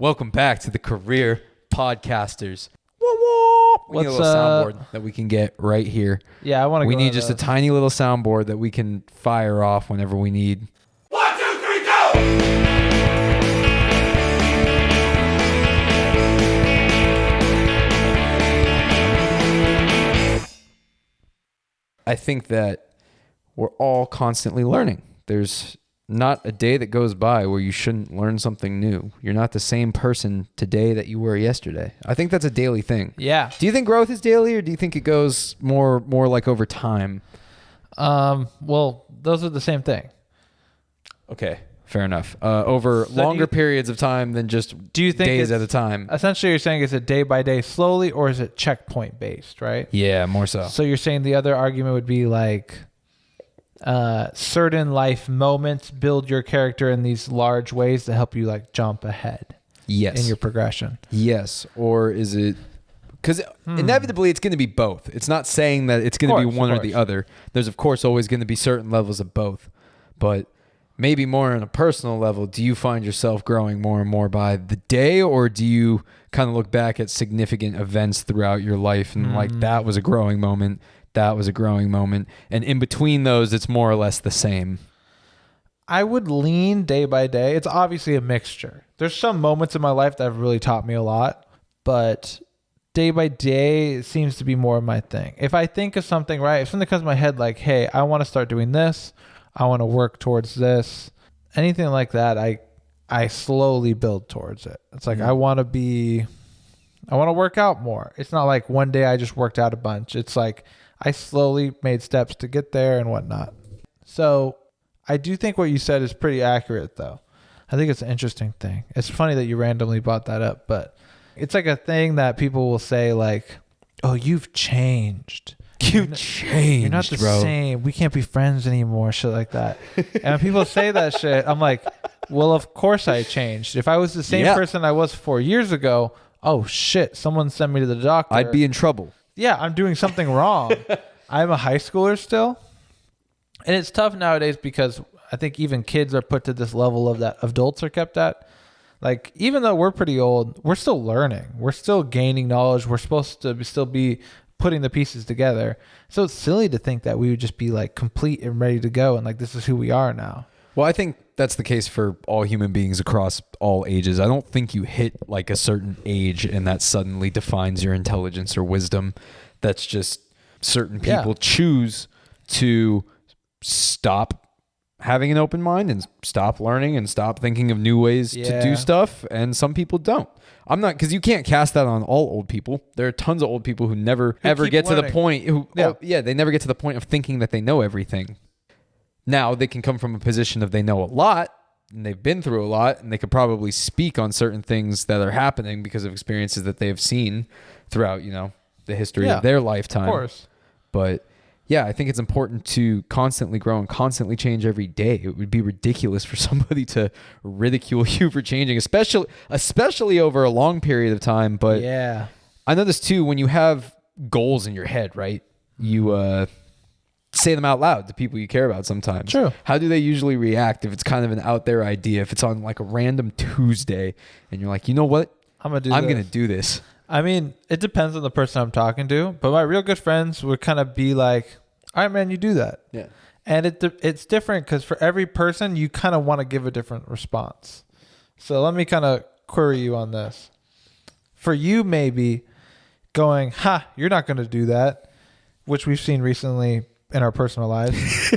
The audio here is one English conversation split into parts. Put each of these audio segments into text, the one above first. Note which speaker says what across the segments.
Speaker 1: Welcome back to the Career Podcasters. We need a little soundboard that we can get right here.
Speaker 2: Yeah, I want to.
Speaker 1: We need just a tiny little soundboard that we can fire off whenever we need.
Speaker 3: 1, 2, 3, go!
Speaker 1: I think that we're all constantly learning. There's not a day that goes by where you shouldn't learn something new. You're not the same person today that you were yesterday. I think that's a daily thing.
Speaker 2: Yeah.
Speaker 1: Do you think growth is daily, or do you think it goes more like over time?
Speaker 2: Well, those are the same thing.
Speaker 1: Okay, fair enough. Over longer periods of time than just
Speaker 2: do you think
Speaker 1: days at a time.
Speaker 2: Essentially, you're saying is it day by day slowly, or is it checkpoint based, right?
Speaker 1: Yeah, more so.
Speaker 2: So you're saying the other argument would be like certain life moments build your character in these large ways to help you like jump ahead.
Speaker 1: Yes.
Speaker 2: In your progression.
Speaker 1: Yes. Or is it... Because inevitably it's going to be both. It's not saying that it's going to be one or the other. There's, of course, always going to be certain levels of both. But maybe more on a personal level, do you find yourself growing more and more by the day, or do you kind of look back at significant events throughout your life and like that was a growing moment, that was a growing moment, and in between those, it's more or less the same?
Speaker 2: I would lean day by day. It's obviously a mixture. There's some moments in my life that have really taught me a lot, but day by day it seems to be more of my thing. If I think of something, right, if something comes to my head like, hey, I want to start doing this, I want to work towards this, anything like that, I slowly build towards it. It's like I want to work out more. It's not like one day I just worked out a bunch. It's like I slowly made steps to get there and whatnot. So I do think what you said is pretty accurate, though. I think it's an interesting thing. It's funny that you randomly brought that up, but it's like a thing that people will say like, oh, you've changed.
Speaker 1: You've changed,
Speaker 2: You're not the
Speaker 1: bro.
Speaker 2: same. We can't be friends anymore, shit like that. And when people say that shit, I'm like, well, of course I changed. If I was the same person I was 4 years ago, oh shit, someone sent me to the doctor.
Speaker 1: I'd be in trouble.
Speaker 2: Yeah, I'm doing something wrong. I'm a high schooler still. And it's tough nowadays because I think even kids are put to this level of that adults are kept at. Like, even though we're pretty old, we're still learning. We're still gaining knowledge. We're supposed to still be putting the pieces together. So it's silly to think that we would just be like complete and ready to go and like this is who we are now.
Speaker 1: Well, I think that's the case for all human beings across all ages. I don't think you hit like a certain age and that suddenly defines your intelligence or wisdom. That's just certain people choose to stop having an open mind and stop learning and stop thinking of new ways to do stuff. And some people don't. I'm not, because you can't cast that on all old people. There are tons of old people who never ever get to the point they never get to the point of thinking that they know everything. Now they can come from a position of they know a lot and they've been through a lot and they could probably speak on certain things that are happening because of experiences that they've seen throughout, the history of their lifetime.
Speaker 2: Of course. But
Speaker 1: yeah, I think it's important to constantly grow and constantly change every day. It would be ridiculous for somebody to ridicule you for changing, especially over a long period of time. But
Speaker 2: yeah,
Speaker 1: I know this too, when you have goals in your head, right? You say them out loud to people you care about sometimes.
Speaker 2: True.
Speaker 1: How do they usually react if it's kind of an out there idea? If it's on like a random Tuesday and you're like, you know what? I'm going to do this.
Speaker 2: I mean, it depends on the person I'm talking to, but my real good friends would kind of be like, all right, man, you do that.
Speaker 1: Yeah.
Speaker 2: And it's different because for every person, you kind of want to give a different response. So let me kind of query you on this. For you, maybe going, you're not going to do that, which we've seen recently in our personal lives,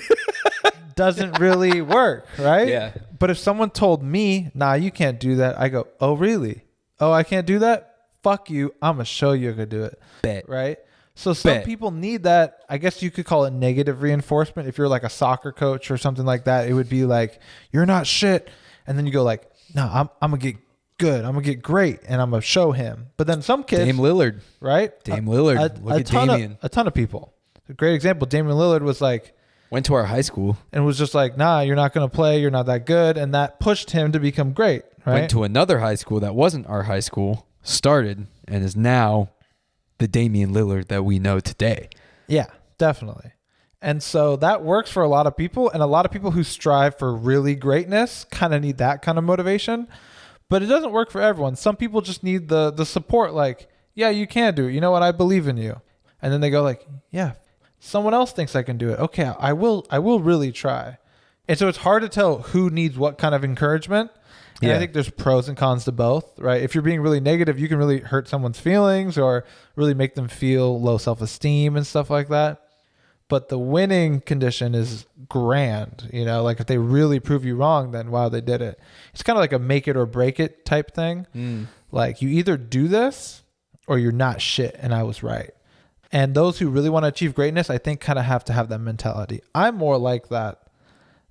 Speaker 2: doesn't really work, right?
Speaker 1: Yeah.
Speaker 2: But if someone told me, nah, you can't do that, I go, oh, really? Oh, I can't do that? Fuck you. I'm going to show you I could do it.
Speaker 1: Bet.
Speaker 2: Right? So some people need that. I guess you could call it negative reinforcement. If you're like a soccer coach or something like that, it would be like, you're not shit. And then you go like, no, I'm going to get good. I'm going to get great. And I'm going to show him. But then some kids.
Speaker 1: Dame Lillard.
Speaker 2: Right?
Speaker 1: Dame Lillard. Look at Damian.
Speaker 2: A ton of people. A great example. Damian Lillard was like.
Speaker 1: Went to our high school.
Speaker 2: And was just like, nah, you're not going to play. You're not that good. And that pushed him to become great. Right?
Speaker 1: Went to another high school that wasn't our high school. Started and is now the Damian Lillard that we know today.
Speaker 2: Yeah, definitely. And so that works for a lot of people. And a lot of people who strive for really greatness kind of need that kind of motivation. But it doesn't work for everyone. Some people just need the support, like, yeah, you can do it. You know what? I believe in you. And then they go like, yeah, someone else thinks I can do it. Okay, I will really try. And so it's hard to tell who needs what kind of encouragement. And I think there's pros and cons to both, right? If you're being really negative, you can really hurt someone's feelings or really make them feel low self-esteem and stuff like that. But the winning condition is grand, you know, like if they really prove you wrong, then wow, they did it. It's kind of like a make it or break it type thing. Like you either do this or you're not shit. And I was right. And those who really want to achieve greatness, I think kind of have to have that mentality. I'm more like that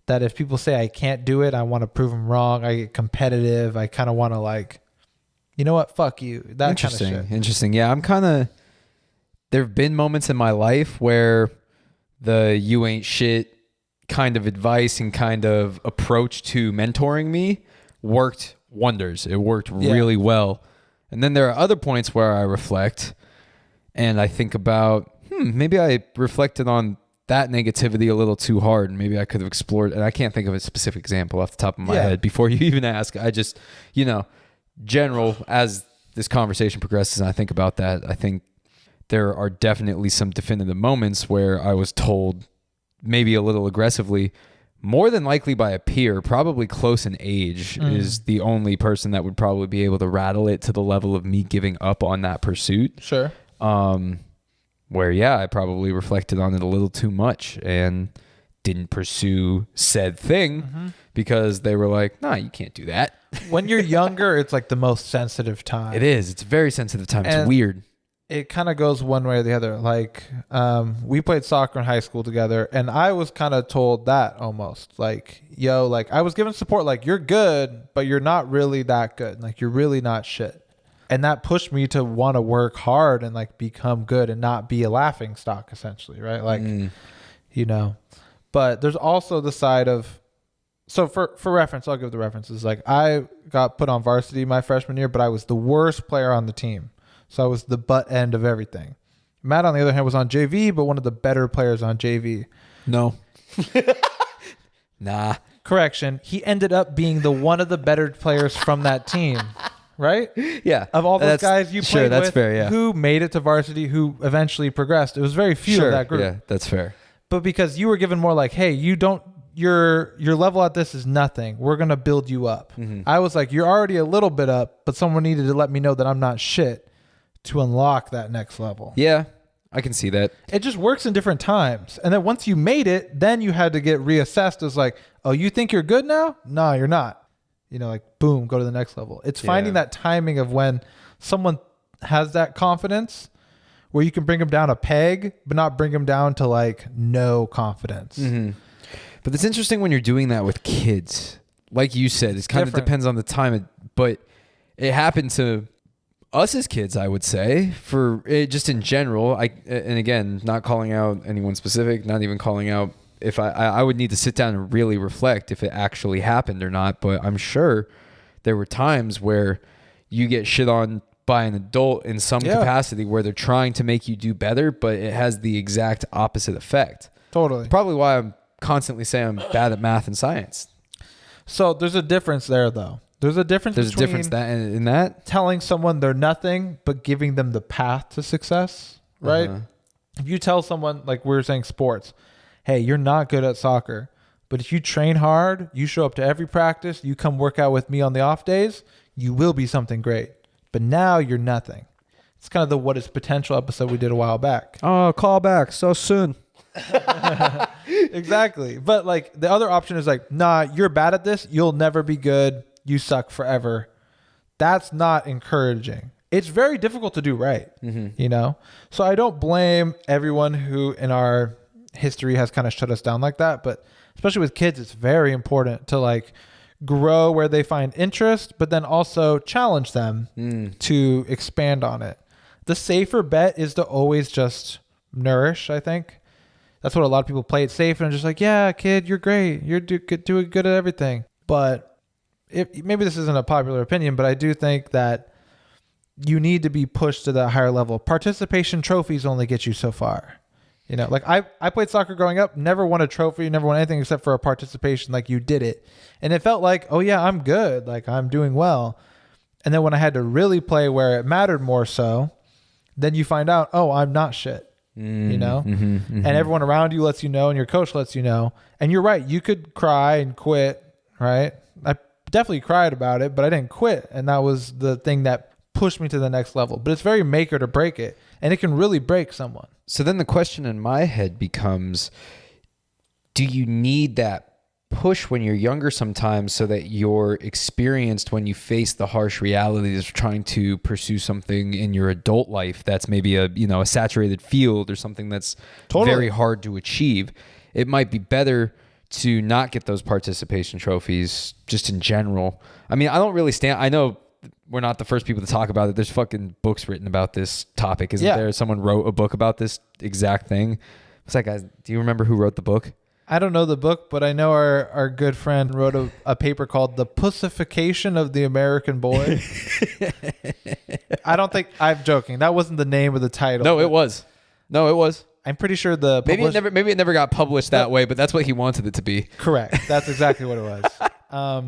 Speaker 2: if people say I can't do it, I want to prove them wrong. I get competitive. I kind of want to like, you know what? Fuck you. That kind of shit.
Speaker 1: Interesting. Yeah. There have been moments in my life where the you ain't shit kind of advice and kind of approach to mentoring me worked wonders. It worked really well. And then there are other points where I reflect and I think about, maybe I reflected on that negativity a little too hard and maybe I could have explored, and I can't think of a specific example off the top of my head before you even ask. I just, general, as this conversation progresses and I think about that, I think there are definitely some definitive moments where I was told maybe a little aggressively, more than likely by a peer, probably close in age, is the only person that would probably be able to rattle it to the level of me giving up on that pursuit.
Speaker 2: Sure.
Speaker 1: Where, I probably reflected on it a little too much and didn't pursue said thing because they were like, nah, you can't do that.
Speaker 2: When you're younger, it's like the most sensitive time.
Speaker 1: It is. It's a very sensitive time. It's weird.
Speaker 2: It kind of goes one way or the other. Like, we played soccer in high school together and I was kind of told that almost like, yo, like I was given support, like you're good, but you're not really that good. Like you're really not shit. And that pushed me to want to work hard and like become good and not be a laughing stock essentially. Right. Like, but there's also the side of, so for reference, I'll give the references. Like I got put on varsity my freshman year, but I was the worst player on the team. So I was the butt end of everything. Matt, on the other hand, was on JV, but one of the better players on JV.
Speaker 1: No. Nah.
Speaker 2: Correction. He ended up being one of the better players from that team. Right?
Speaker 1: Yeah.
Speaker 2: Of all those guys you played
Speaker 1: that's
Speaker 2: with,
Speaker 1: fair,
Speaker 2: who made it to varsity, who eventually progressed. It was very few of that group.
Speaker 1: Yeah, that's fair.
Speaker 2: But because you were given more like, hey, your level at this is nothing. We're going to build you up. I was like, you're already a little bit up, but someone needed to let me know that I'm not shit to unlock that next level.
Speaker 1: Yeah, I can see that.
Speaker 2: It just works in different times. And then once you made it, then you had to get reassessed as like, oh, you think you're good now? No, you're not. Like boom, go to the next level. It's finding that timing of when someone has that confidence where you can bring them down a peg, but not bring them down to like no confidence.
Speaker 1: But it's interesting when you're doing that with kids. Like you said, it kind of depends on the time, but it happened to us as kids, I would say, for it just in general. And again, not calling out anyone specific, not even calling out if I would need to sit down and really reflect if it actually happened or not. But I'm sure there were times where you get shit on by an adult in some capacity where they're trying to make you do better, but it has the exact opposite effect.
Speaker 2: Totally.
Speaker 1: Probably why I'm constantly saying I'm bad at math and science.
Speaker 2: So there's a difference there, though. There's a difference
Speaker 1: in that
Speaker 2: telling someone they're nothing, but giving them the path to success, right? If you tell someone, like we were saying, sports, hey, you're not good at soccer, but if you train hard, you show up to every practice, you come work out with me on the off days, you will be something great. But now you're nothing. It's kind of the What is Potential episode we did a while back.
Speaker 1: Oh, call back so soon.
Speaker 2: Exactly. But like the other option is like, nah, you're bad at this. You'll never be good. You suck forever. That's not encouraging. It's very difficult to do right, So I don't blame everyone who in our history has kind of shut us down like that, but especially with kids, it's very important to like grow where they find interest, but then also challenge them to expand on it. The safer bet is to always just nourish. I think that's what a lot of people play it safe and just like, yeah, kid, you're great. You're doing good at everything. But maybe this isn't a popular opinion, but I do think that you need to be pushed to that higher level. Participation trophies only get you so far. Like I played soccer growing up, never won a trophy, never won anything except for a participation. Like you did it. And it felt like, oh yeah, I'm good. Like I'm doing well. And then when I had to really play where it mattered more so, then you find out, oh, I'm not shit. You know? And everyone around you lets you know, and your coach lets you know. And you're right. You could cry and quit, right? I definitely cried about it, but I didn't quit. And that was the thing that pushed me to the next level. But it's very make or to break it. And it can really break someone.
Speaker 1: So then the question in my head becomes, do you need that push when you're younger sometimes so that you're experienced when you face the harsh realities of trying to pursue something in your adult life that's maybe a saturated field or something that's very hard to achieve? It might be better to not get those participation trophies just in general. I mean, I don't really I know we're not the first people to talk about it. There's fucking books written about this topic, isn't there? Someone wrote a book about this exact thing. What's that, guys? Do you remember who wrote the book?
Speaker 2: I don't know the book, but I know our good friend wrote a paper called The Pussification of the American Boy. I don't think, I'm joking. That wasn't the name of the title.
Speaker 1: No, it was.
Speaker 2: I'm pretty sure
Speaker 1: maybe it never got published that way, but that's what he wanted it to be.
Speaker 2: Correct. That's exactly what it was.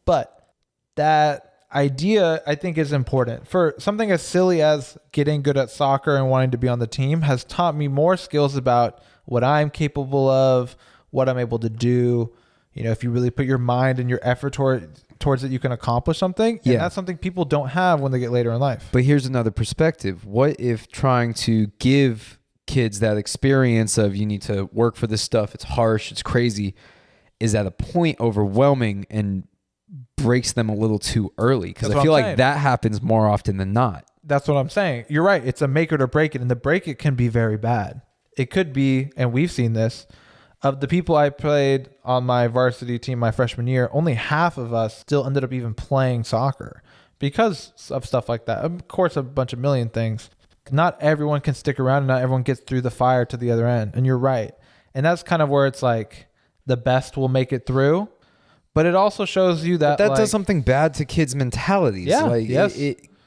Speaker 2: But that idea, I think, is important. For something as silly as getting good at soccer and wanting to be on the team has taught me more skills about what I'm capable of, what I'm able to do. You know, if you really put your mind and your effort towards it, you can accomplish something. And that's something people don't have when they get later in life.
Speaker 1: But here's another perspective. What if trying to give kids that experience of you need to work for this stuff, it's harsh, it's crazy, is at a point overwhelming and breaks them a little too early? Because I feel like that happens more often than not.
Speaker 2: That's what I'm saying. You're right. It's a make it or break it. And the break it can be very bad. It could be, and we've seen this, of the people I played on my varsity team my freshman year, only half of us still ended up even playing soccer because of stuff like that. Of course, a bunch of million things. Not everyone can stick around and not everyone gets through the fire to the other end. And you're right. And that's kind of where it's like the best will make it through. But it also shows you that
Speaker 1: does something bad to kids' mentalities.
Speaker 2: Yeah, yes.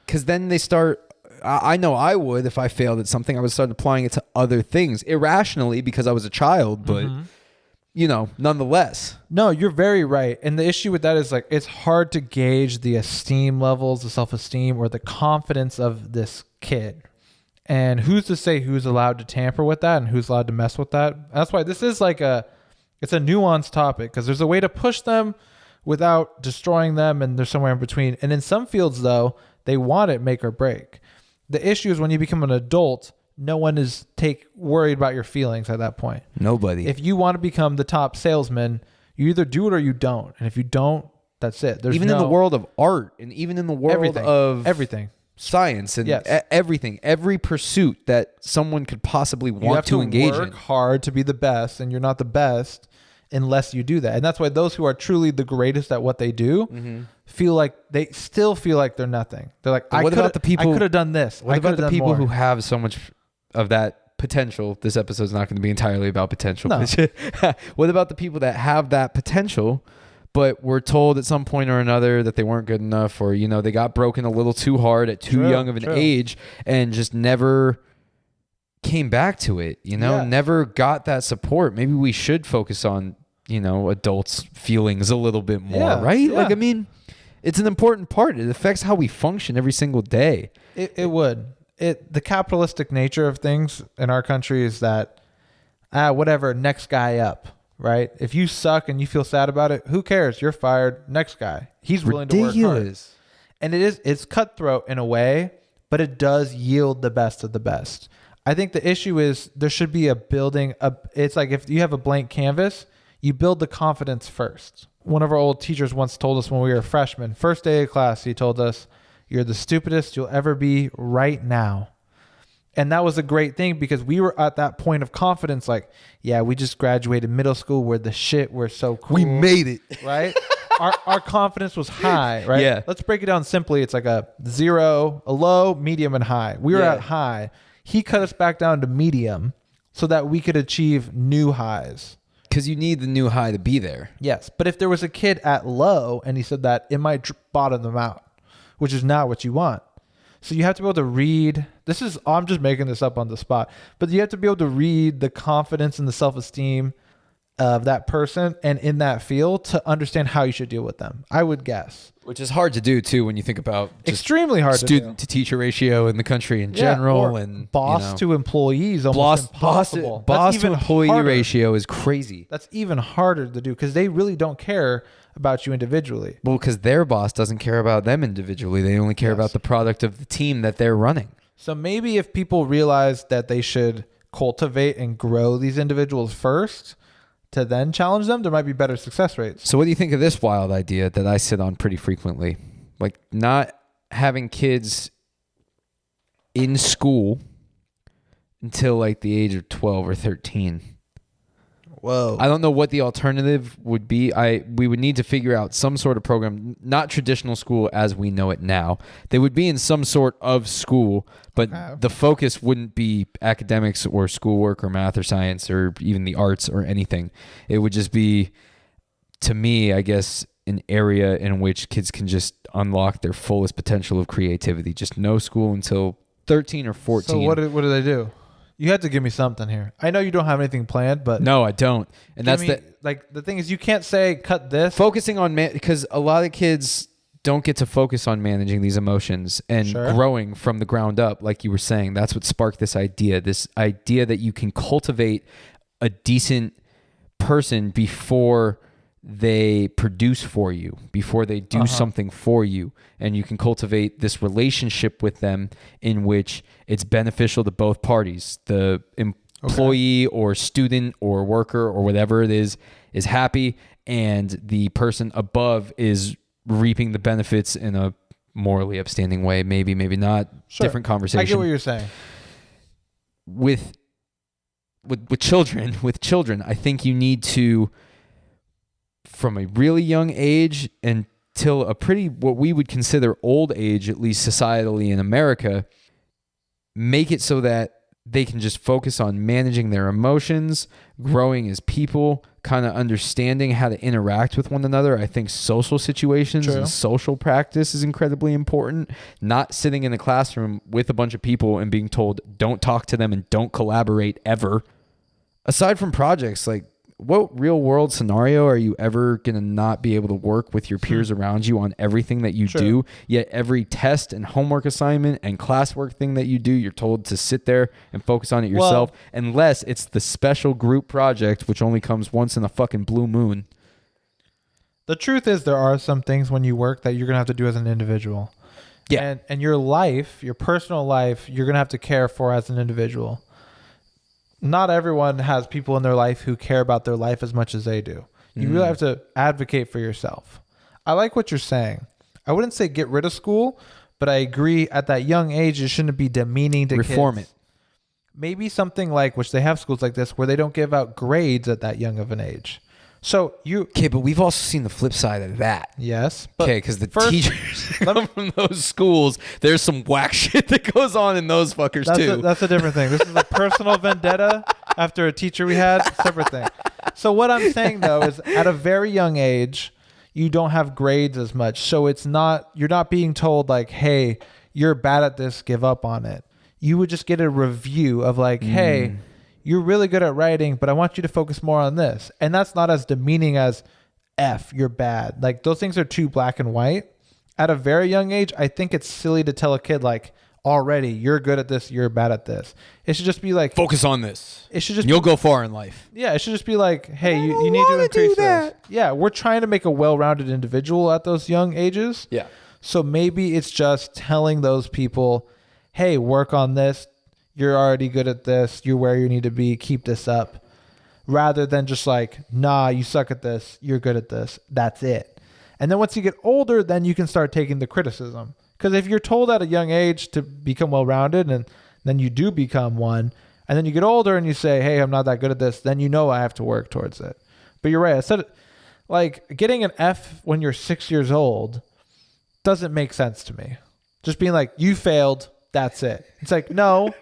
Speaker 1: Because then they start... I know I would, if I failed at something, I would start applying it to other things irrationally because I was a child, but nonetheless.
Speaker 2: No, you're very right. And the issue with that is like, it's hard to gauge the esteem levels, the self-esteem or the confidence of this kid. And who's to say who's allowed to tamper with that and who's allowed to mess with that? And that's why this is it's a nuanced topic because there's a way to push them without destroying them. And there's somewhere in between. And in some fields though, they want it make or break. The issue is when you become an adult, no one is worried about your feelings at that point.
Speaker 1: Nobody.
Speaker 2: If you want to become the top salesman, you either do it or you don't. And if you don't, that's it. There's
Speaker 1: even in the world of art and even in the world of
Speaker 2: everything,
Speaker 1: science and everything, every pursuit that someone could possibly want to engage in. You have to work
Speaker 2: hard to be the best, and you're not the best unless you do that. And that's why those who are truly the greatest at what they do they still feel like they're nothing. They're like, I could have done this.
Speaker 1: What about the people who have so much of that potential? This episode's not going to be entirely about potential. No. What about the people that have that potential, but were told at some point or another that they weren't good enough, or, they got broken a little too hard at too young of an age and just never came back to it, never got that support? Maybe we should focus on, adults' feelings a little bit more, right? Yeah. Like, I mean, it's an important part. It affects how we function every single day.
Speaker 2: It would. The capitalistic nature of things in our country is that, whatever, next guy up, right? If you suck and you feel sad about it, who cares? You're fired. Next guy. He's willing to work hard. And it's cutthroat in a way, but it does yield the best of the best. I think the issue is there should be it's like if you have a blank canvas, you build the confidence first. One of our old teachers once told us when we were freshmen, first day of class, he told us, "You're the stupidest you'll ever be right now." And that was a great thing because we were at that point of confidence. Like, yeah, we just graduated middle school. We're the shit. We're so cool.
Speaker 1: We made it.
Speaker 2: Right? Our confidence was high, right?
Speaker 1: Yeah.
Speaker 2: Let's break it down simply. It's like a 0, a low, medium, and high. We were at high. He cut us back down to medium so that we could achieve new highs.
Speaker 1: Because you need the new high to be there.
Speaker 2: Yes. But if there was a kid at low and he said that, it might bottom them out, which is not what you want. So you have to be able to read. I'm just making this up on the spot, but you have to be able to read the confidence and the self-esteem of that person and in that field to understand how you should deal with them, I would guess.
Speaker 1: Which is hard to do too when you think about just
Speaker 2: extremely hard
Speaker 1: student to teacher ratio in the country in general,
Speaker 2: or
Speaker 1: and
Speaker 2: boss to employees, almost impossible.
Speaker 1: Boss to employee ratio is crazy.
Speaker 2: That's even harder to do because they really don't care about you individually.
Speaker 1: Well, because their boss doesn't care about them individually. They only care about the product of the team that they're running.
Speaker 2: So maybe if people realize that they should cultivate and grow these individuals first to then challenge them, there might be better success rates.
Speaker 1: So what do you think of this wild idea that I sit on pretty frequently? Like not having kids in school until like the age of 12 or 13.
Speaker 2: Whoa.
Speaker 1: I don't know what the alternative would be. We would need to figure out some sort of program, not traditional school as we know it now. They would be in some sort of school, but the focus wouldn't be academics or schoolwork or math or science or even the arts or anything. It would just be, to me, I guess, an area in which kids can just unlock their fullest potential of creativity. Just no school until 13 or 14.
Speaker 2: So what do they do? You had to give me something here. I know you don't have anything planned, but
Speaker 1: no, I don't. And that's
Speaker 2: the thing is, you can't say cut this.
Speaker 1: Focusing on because a lot of kids don't get to focus on managing these emotions and growing from the ground up, like you were saying. That's what sparked this idea that you can cultivate a decent person before they produce for you, before they do something for you. And you can cultivate this relationship with them in which it's beneficial to both parties. The employee or student or worker or whatever it is happy, and the person above is reaping the benefits in a morally upstanding way. Maybe not. Different conversation.
Speaker 2: I get what you're saying.
Speaker 1: With children, I think you need to, from a really young age until a pretty, what we would consider old age, at least societally in America, make it so that they can just focus on managing their emotions, growing as people, kind of understanding how to interact with one another. I think social situations and social practice is incredibly important. Not sitting in a classroom with a bunch of people and being told, don't talk to them and don't collaborate ever. Aside from projects, like, what real world scenario are you ever going to not be able to work with your peers around you on everything that you do? Yet every test and homework assignment and classwork thing that you do, you're told to sit there and focus on it yourself, unless it's the special group project, which only comes once in a fucking blue moon.
Speaker 2: The truth is, there are some things when you work that you're going to have to do as an individual. Yeah. And your life, your personal life, you're going to have to care for as an individual. Not everyone has people in their life who care about their life as much as they do. You really have to advocate for yourself. I like what you're saying. I wouldn't say get rid of school, but I agree at that young age, it shouldn't be demeaning to
Speaker 1: Reform
Speaker 2: kids.
Speaker 1: it.
Speaker 2: Maybe something like, which they have schools like this, where they don't give out grades at that young of an age. So
Speaker 1: Okay, but we've also seen the flip side of that.
Speaker 2: Yes.
Speaker 1: Okay, because the teachers come from those schools, there's some whack shit that goes on in those fuckers too.
Speaker 2: That's a different thing. This is a personal vendetta after a teacher we had. Separate thing. So what I'm saying though is, at a very young age, you don't have grades as much. So you're not being told like, hey, you're bad at this, give up on it. You would just get a review of like, hey, you're really good at writing, but I want you to focus more on this. And that's not as demeaning as F, you're bad. Like, those things are too black and white. At a very young age, I think it's silly to tell a kid like, already, you're good at this, you're bad at this. It should just be like,
Speaker 1: focus on this.
Speaker 2: It should just
Speaker 1: You'll go far in life.
Speaker 2: Yeah, it should just be like, hey, you need to increase this. Yeah, we're trying to make a well-rounded individual at those young ages.
Speaker 1: Yeah.
Speaker 2: So maybe it's just telling those people, hey, work on this. You're already good at this. You're where you need to be. Keep this up. Rather than just like, nah, you suck at this. You're good at this. That's it. And then once you get older, then you can start taking the criticism. Because if you're told at a young age to become well-rounded, and then you do become one, and then you get older and you say, hey, I'm not that good at this, then you know I have to work towards it. But you're right. I said, like, getting an F when you're 6 years old doesn't make sense to me. Just being like, you failed. That's it. It's like, no.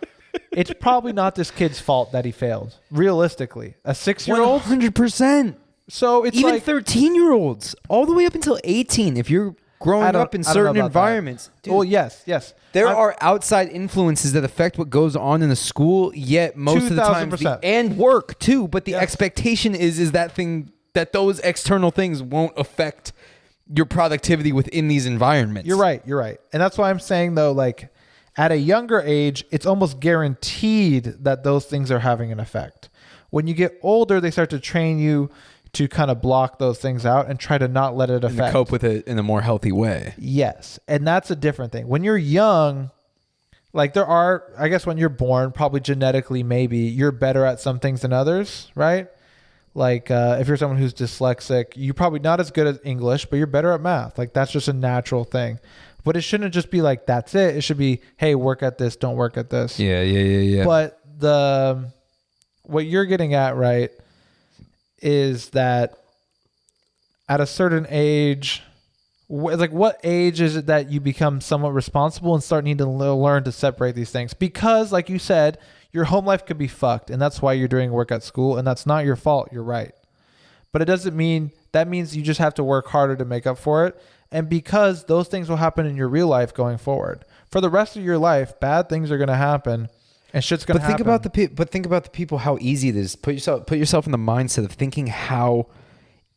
Speaker 2: It's probably not this kid's fault that he failed. Realistically, a 6-year-old,
Speaker 1: 100%.
Speaker 2: So it's
Speaker 1: even
Speaker 2: like
Speaker 1: 13-year-olds, all the way up until 18. If you're growing up in certain environments.
Speaker 2: Dude, well, yes.
Speaker 1: There are outside influences that affect what goes on in the school, yet most of the time, and work too. But the expectation is that those external things won't affect your productivity within these environments.
Speaker 2: You're right. And that's why I'm saying, though, like at a younger age, it's almost guaranteed that those things are having an effect. When you get older, they start to train you to kind of block those things out and try to not let it affect.
Speaker 1: And cope with it in a more healthy way.
Speaker 2: Yes. And that's a different thing. When you're young, like there are, I guess when you're born, probably genetically, maybe you're better at some things than others, right? Like if you're someone who's dyslexic, you're probably not as good at English, but you're better at math. Like that's just a natural thing. But it shouldn't just be like, that's it. It should be, hey, work at this, don't work at this.
Speaker 1: Yeah.
Speaker 2: But what you're getting at, right, is that at a certain age, like what age is it that you become somewhat responsible and start needing to learn to separate these things? Because like you said, your home life could be fucked, and that's why you're doing work at school, and that's not your fault. You're right. But it doesn't mean, that means you just have to work harder to make up for it. And because those things will happen in your real life going forward. For the rest of your life, bad things are going to happen. And shit's gonna happen.
Speaker 1: Think about the people. How easy it is. Put yourself in the mindset of thinking how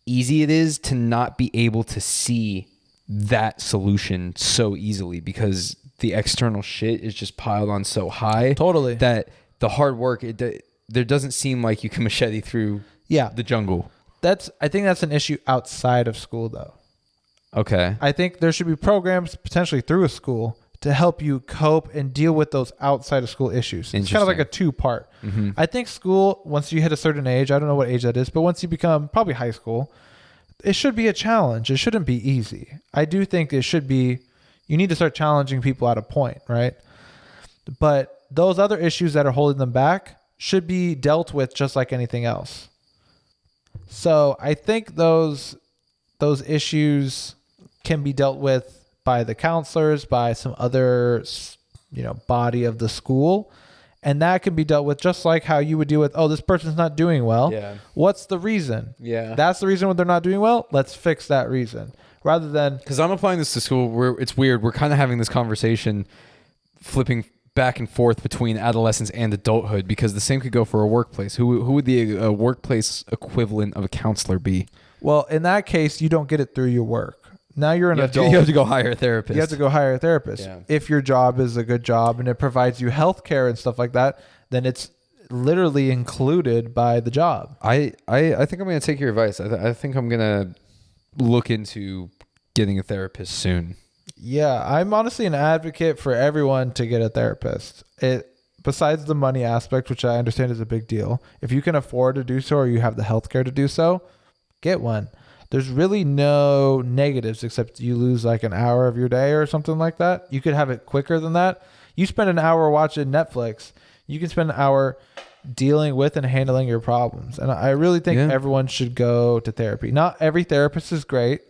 Speaker 1: easy it is to not be able to see that solution so easily because the external shit is just piled on so high.
Speaker 2: Totally.
Speaker 1: That the hard work, there doesn't seem like you can machete through. The jungle.
Speaker 2: I think that's an issue outside of school, though.
Speaker 1: Okay.
Speaker 2: I think there should be programs potentially through a school to help you cope and deal with those outside of school issues. It's kind of like a two-part. Mm-hmm. I think school, once you hit a certain age, I don't know what age that is, but once you become probably high school, it should be a challenge. It shouldn't be easy. I do think it should be, you need to start challenging people at a point, right? But those other issues that are holding them back should be dealt with just like anything else. So I think those issues can be dealt with by the counselors, by some other, body of the school. And that can be dealt with just like how you would deal with, this person's not doing well.
Speaker 1: Yeah.
Speaker 2: What's the reason?
Speaker 1: Yeah.
Speaker 2: That's the reason when they're not doing well. Let's fix that reason. Rather than...
Speaker 1: Because I'm applying this to school where it's weird. We're kind of having this conversation flipping back and forth between adolescence and adulthood because the same could go for a workplace. Who would the workplace equivalent of a counselor be?
Speaker 2: Well, in that case, you don't get it through your work. Now you're an adult.
Speaker 1: You have to go hire a therapist.
Speaker 2: You have to go hire a therapist.
Speaker 1: Yeah.
Speaker 2: If your job is a good job and it provides you health care and stuff like that, then it's literally included by the job.
Speaker 1: I think I'm going to take your advice. I think I'm going to look into getting a therapist soon.
Speaker 2: Yeah, I'm honestly an advocate for everyone to get a therapist. Besides the money aspect, which I understand is a big deal, if you can afford to do so or you have the health care to do so, get one. There's really no negatives except you lose like an hour of your day or something like that. You could have it quicker than that. You spend an hour watching Netflix. You can spend an hour dealing with and handling your problems. And I really think everyone should go to therapy. Not every therapist is great,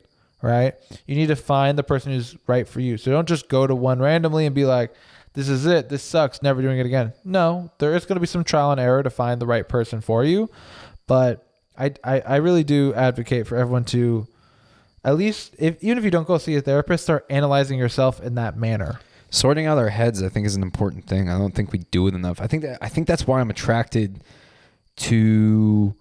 Speaker 2: right? You need to find the person who's right for you. So don't just go to one randomly and be like, this is it. This sucks. Never doing it again. No, there is going to be some trial and error to find the right person for you. But I really do advocate for everyone to, at least, even if you don't go see a therapist, start analyzing yourself in that manner.
Speaker 1: Sorting out our heads, I think, is an important thing. I don't think we do it enough. I think that's why I'm attracted to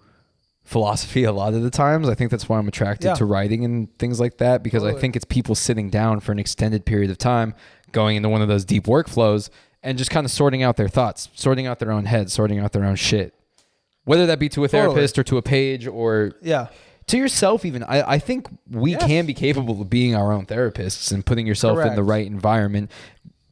Speaker 1: philosophy a lot of the times. I think that's why I'm attracted to writing and things like that, because I think it's people sitting down for an extended period of time, going into one of those deep workflows and just kind of sorting out their thoughts, sorting out their own heads, sorting out their own shit. Whether that be to a therapist or to a page or to yourself even. I think we can be capable of being our own therapists and putting yourself in the right environment.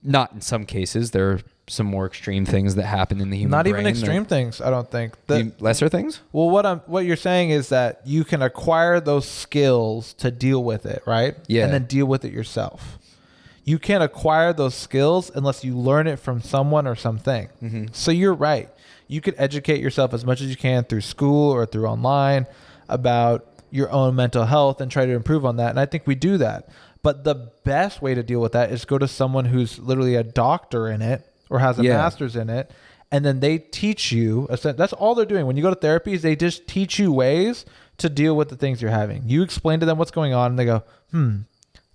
Speaker 1: Not in some cases. There are some more extreme things that happen in the human brain.
Speaker 2: Not even extreme things, I don't think.
Speaker 1: Lesser things?
Speaker 2: Well, what you're saying is that you can acquire those skills to deal with it, right?
Speaker 1: Yeah.
Speaker 2: And then deal with it yourself. You can't acquire those skills unless you learn it from someone or something. Mm-hmm. So you're right. You could educate yourself as much as you can through school or through online about your own mental health and try to improve on that. And I think we do that. But the best way to deal with that is go to someone who's literally a doctor in it or has a master's in it. And then they teach you. That's all they're doing. When you go to therapy, is they just teach you ways to deal with the things you're having. You explain to them what's going on and they go,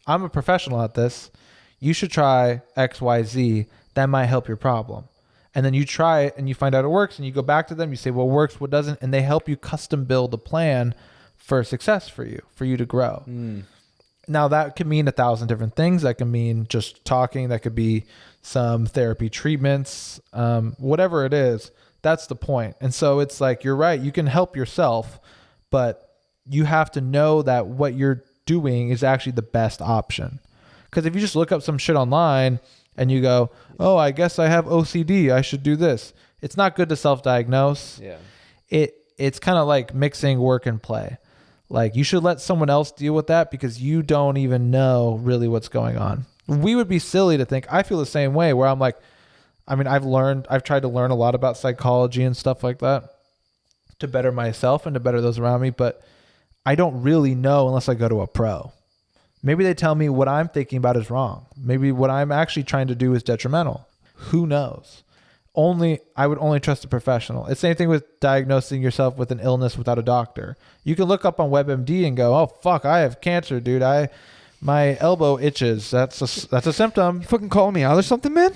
Speaker 2: I'm a professional at this. You should try XYZ. That might help your problem. And then you try it and you find out it works and you go back to them. You say, what works, what doesn't? And they help you custom build a plan for success for you to grow. Now that could mean 1,000 different things. That can mean just talking. That could be some therapy treatments, whatever it is. That's the point. And so it's like, you're right. You can help yourself, but you have to know that what you're doing is actually the best option. Because if you just look up some shit online and you go, oh, I guess I have OCD, I should do this. It's not good to self-diagnose.
Speaker 1: Yeah.
Speaker 2: It's kind of like mixing work and play. Like, you should let someone else deal with that because you don't even know really what's going on. We would be silly to think, I feel the same way, where I'm like, I mean, I've tried to learn a lot about psychology and stuff like that to better myself and to better those around me, but I don't really know unless I go to a pro. Maybe they tell me what I'm thinking about is wrong. Maybe what I'm actually trying to do is detrimental. Who knows? I would only trust a professional. It's the same thing with diagnosing yourself with an illness without a doctor. You can look up on WebMD and go, oh fuck, I have cancer, dude. My elbow itches. That's a symptom.
Speaker 1: You fucking calling me out or something, man?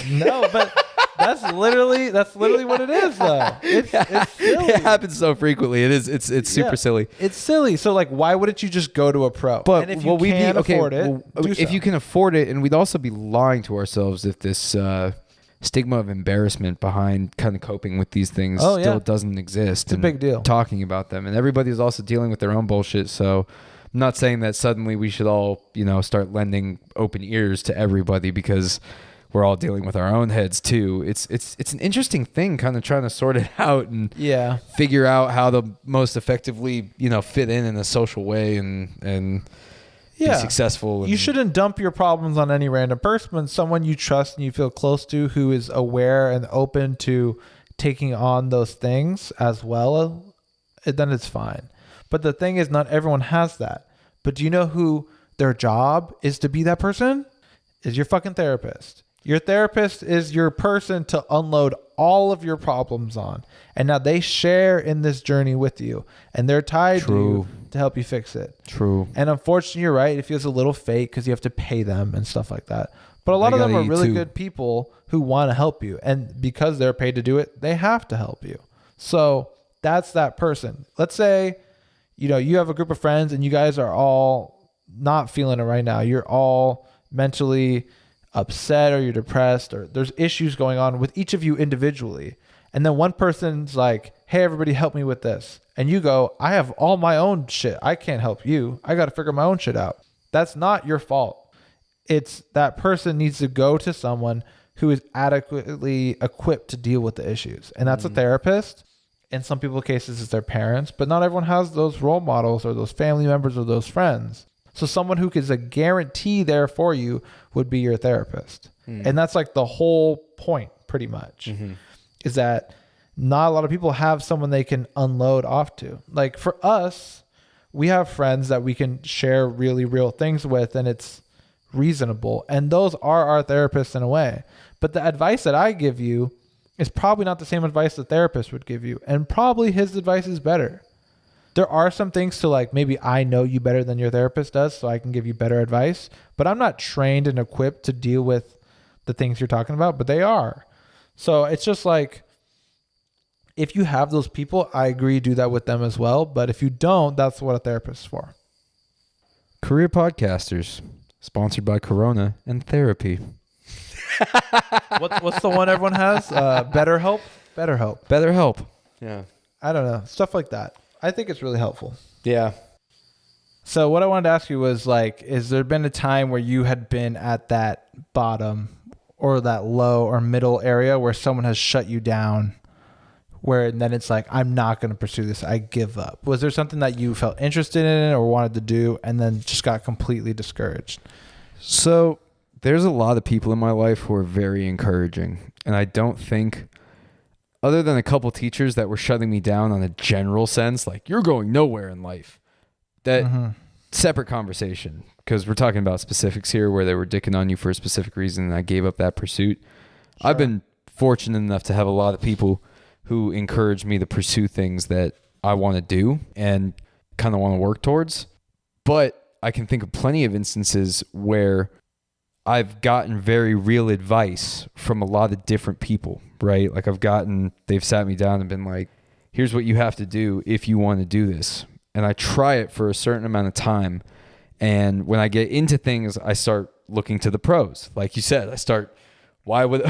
Speaker 2: No, but that's literally what it is, though. It's silly.
Speaker 1: It happens so frequently. It's super silly.
Speaker 2: It's silly. So like, why wouldn't you just go to a pro?
Speaker 1: But
Speaker 2: and if you can't afford it,
Speaker 1: if you can afford it, and we'd also be lying to ourselves if this stigma of embarrassment behind kind of coping with these things still doesn't exist.
Speaker 2: It's a big deal.
Speaker 1: Talking about them, and everybody's also dealing with their own bullshit. So I'm not saying that suddenly we should all, start lending open ears to everybody because we're all dealing with our own heads too. It's an interesting thing, kind of trying to sort it out and figure out how to most effectively, fit in a social way and be successful.
Speaker 2: You shouldn't dump your problems on any random person, but someone you trust and you feel close to who is aware and open to taking on those things as well, then it's fine. But the thing is, not everyone has that. But do you know who their job is to be that person? Is your fucking therapist. Your therapist is your person to unload all of your problems on. And now they share in this journey with you. And they're tied to you to help you fix it.
Speaker 1: True.
Speaker 2: And unfortunately, you're right. It feels a little fake because you have to pay them and stuff like that. But a lot of them are really good people who want to help you. And because they're paid to do it, they have to help you. So that's that person. Let's say, you have a group of friends and you guys are all not feeling it right now. You're all mentally upset or you're depressed or there's issues going on with each of you individually. And then one person's like, hey, everybody help me with this. And you go, I have all my own shit. I can't help you. I got to figure my own shit out. That's not your fault. It's that person needs to go to someone who is adequately equipped to deal with the issues. And that's a therapist. In some people's cases, it's their parents, but not everyone has those role models or those family members or those friends. So someone who is a guarantee there for you would be your therapist. And that's like the whole point pretty much is that not a lot of people have someone they can unload off to. Like for us, we have friends that we can share really real things with and it's reasonable. And those are our therapists in a way. But the advice that I give you is probably not the same advice the therapist would give you. And probably his advice is better. There are some things to like, maybe I know you better than your therapist does, so I can give you better advice, but I'm not trained and equipped to deal with the things you're talking about, but they are. So it's just like, if you have those people, I agree, do that with them as well. But if you don't, that's what a therapist is for.
Speaker 1: Career Podcasters, sponsored by Corona and Therapy.
Speaker 2: What's the one everyone has? BetterHelp?
Speaker 1: BetterHelp. Yeah.
Speaker 2: I don't know. Stuff like that. I think it's really helpful.
Speaker 1: Yeah.
Speaker 2: So what I wanted to ask you was like, is there been a time where you had been at that bottom or that low or middle area where someone has shut you down, where then it's like, I'm not going to pursue this. I give up. Was there something that you felt interested in or wanted to do and then just got completely discouraged?
Speaker 1: So there's a lot of people in my life who are very encouraging. And I don't think, other than a couple teachers that were shutting me down on a general sense, like you're going nowhere in life, that separate conversation, because we're talking about specifics here where they were dicking on you for a specific reason and I gave up that pursuit. Sure. I've been fortunate enough to have a lot of people who encourage me to pursue things that I want to do and kind of want to work towards. But I can think of plenty of instances where I've gotten very real advice from a lot of different people, right? Like they've sat me down and been like, here's what you have to do if you want to do this. And I try it for a certain amount of time. And when I get into things, I start looking to the pros. Like you said, why would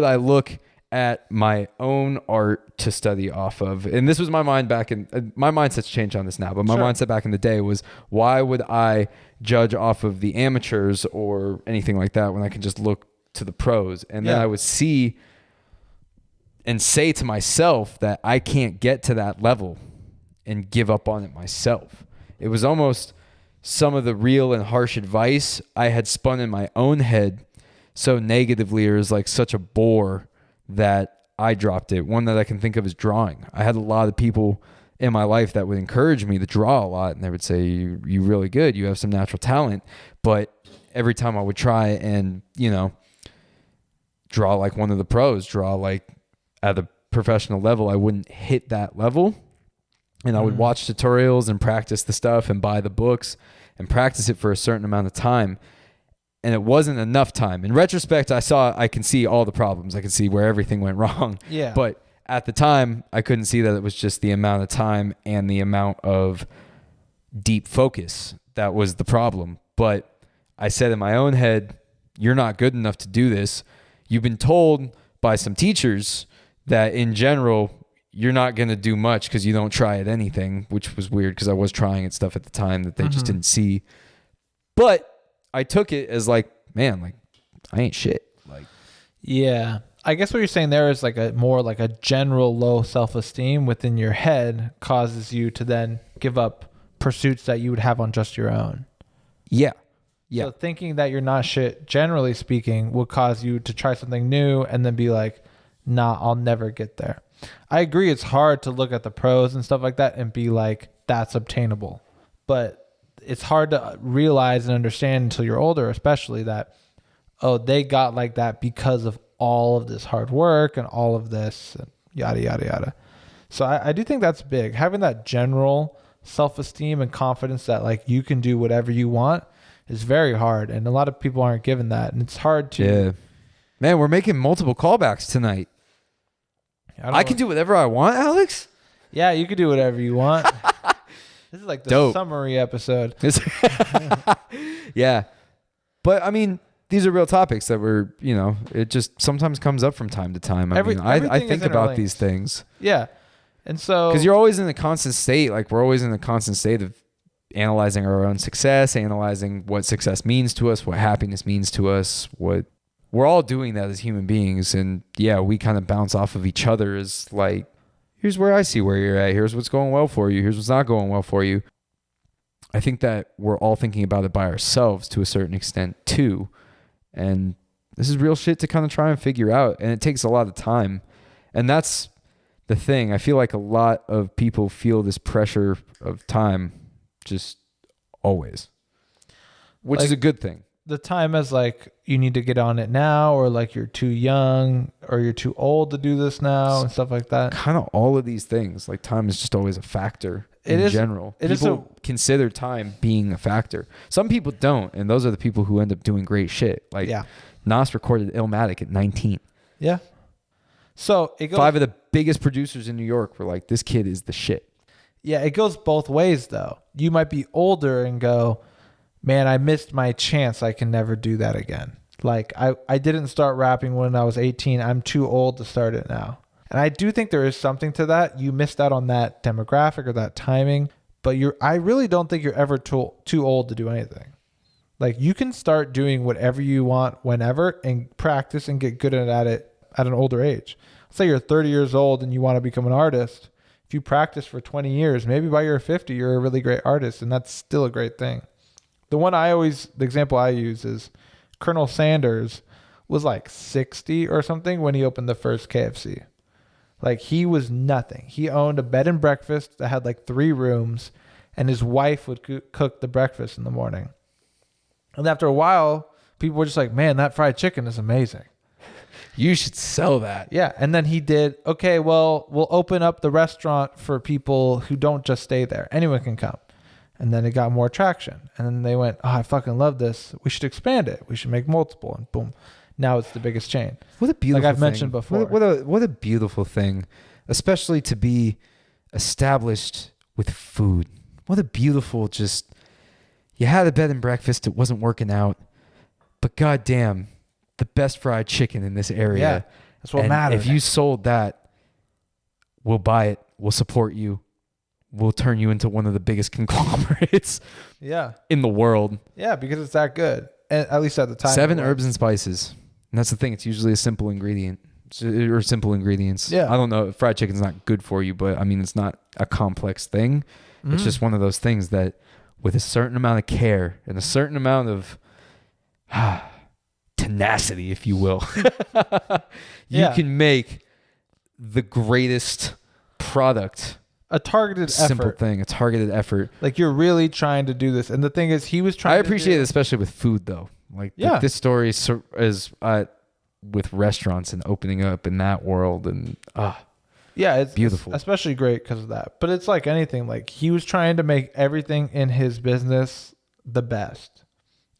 Speaker 1: I look at my own art to study off of? And this was my mind my mindset's changed on this now, but my mindset back in the day was, why would I judge off of the amateurs or anything like that when I can just look to the pros? And then I would see and say to myself that I can't get to that level and give up on it myself. It was almost some of the real and harsh advice I had spun in my own head so negatively, or was like such a bore, that I dropped it. One that I can think of is drawing. I had a lot of people in my life that would encourage me to draw a lot, and they would say, you're really good, you have some natural talent. But every time I would try and, draw like one of the pros, draw like at a professional level, I wouldn't hit that level. And I would watch tutorials and practice the stuff and buy the books and practice it for a certain amount of time. And it wasn't enough time. In retrospect, I can see all the problems. I can see where everything went wrong.
Speaker 2: Yeah.
Speaker 1: But at the time, I couldn't see that it was just the amount of time and the amount of deep focus that was the problem. But I said in my own head, you're not good enough to do this. You've been told by some teachers that in general, you're not going to do much because you don't try at anything, which was weird because I was trying at stuff at the time that they just didn't see. But I took it as like, man, like I ain't shit. Like,
Speaker 2: yeah, I guess what you're saying there is like a general low self-esteem within your head causes you to then give up pursuits that you would have on just your own.
Speaker 1: Yeah. Yeah.
Speaker 2: So thinking that you're not shit, generally speaking, will cause you to try something new and then be like, nah, I'll never get there. I agree. It's hard to look at the pros and stuff like that and be like, that's obtainable. But it's hard to realize and understand until you're older, especially that, oh, they got like that because of all of this hard work and all of this and yada, yada, yada. So I do think that's big. Having that general self-esteem and confidence that like you can do whatever you want is very hard. And a lot of people aren't given that. And it's hard to.
Speaker 1: Yeah. Man, we're making multiple callbacks tonight. I can do whatever I want, Alex?
Speaker 2: Yeah, you can do whatever you want. This is like the summary episode.
Speaker 1: Yeah. But I mean, these are real topics that it just sometimes comes up from time to time. I think about these things.
Speaker 2: Yeah. And so,
Speaker 1: because you're always in a constant state, like we're always in a constant state of analyzing our own success, analyzing what success means to us, what happiness means to us, we're all doing that as human beings. And yeah, we kind of bounce off of each other as like, here's where I see where you're at. Here's what's going well for you. Here's what's not going well for you. I think that we're all thinking about it by ourselves to a certain extent too. And this is real shit to kind of try and figure out. And it takes a lot of time. And that's the thing. I feel like a lot of people feel this pressure of time just always, which is a good thing.
Speaker 2: The time as like you need to get on it now, or like you're too young or you're too old to do this now and stuff like that.
Speaker 1: Kind of all of these things, like time is just always a factor in general. People consider time being a factor. Some people don't, and those are the people who end up doing great shit. Like Nas recorded Illmatic at 19.
Speaker 2: Yeah. So it goes,
Speaker 1: 5 of the biggest producers in New York were like, this kid is the shit.
Speaker 2: Yeah, it goes both ways though. You might be older and go, man, I missed my chance. I can never do that again. Like I didn't start rapping when I was 18. I'm too old to start it now. And I do think there is something to that. You missed out on that demographic or that timing, but I really don't think you're ever too old to do anything. Like you can start doing whatever you want whenever and practice and get good at it at an older age. Let's say you're 30 years old and you want to become an artist. If you practice for 20 years, maybe by your 50, you're a really great artist, and that's still a great thing. The example I use is Colonel Sanders was like 60 or something when he opened the first KFC. Like he was nothing. He owned a bed and breakfast that had like 3 rooms, and his wife would cook the breakfast in the morning. And after a while, people were just like, man, that fried chicken is amazing.
Speaker 1: You should sell that.
Speaker 2: Yeah. And then he did, okay, well, we'll open up the restaurant for people who don't just stay there. Anyone can come. And then it got more traction. And then they went, oh, I fucking love this. We should expand it. We should make multiple. And boom. Now it's the biggest chain.
Speaker 1: What a beautiful
Speaker 2: Like I've
Speaker 1: thing.
Speaker 2: mentioned before.
Speaker 1: What a beautiful thing, especially to be established with food. What a beautiful you had a bed and breakfast. It wasn't working out, but goddamn, the best fried chicken in this area.
Speaker 2: Yeah, that's what matters.
Speaker 1: If you sold that, we'll buy it. We'll support you. We'll turn you into one of the biggest conglomerates in the world.
Speaker 2: Yeah, because it's that good. And at least at the time.
Speaker 1: 7 herbs and spices. And that's the thing. It's usually a simple ingredient or simple ingredients.
Speaker 2: Yeah.
Speaker 1: I don't know. Fried chicken's not good for you, but I mean, it's not a complex thing. It's just one of those things that with a certain amount of care and a certain amount of tenacity, if you will, you can make the greatest product.
Speaker 2: A targeted
Speaker 1: Simple
Speaker 2: effort.
Speaker 1: thing. A targeted effort.
Speaker 2: Like you're really trying to do this. And the thing is, he was trying
Speaker 1: I appreciate it, especially with food, though. Like this story is with restaurants and opening up in that world, and
Speaker 2: it's
Speaker 1: beautiful.
Speaker 2: It's especially great because of that. But it's like anything. Like he was trying to make everything in his business the best,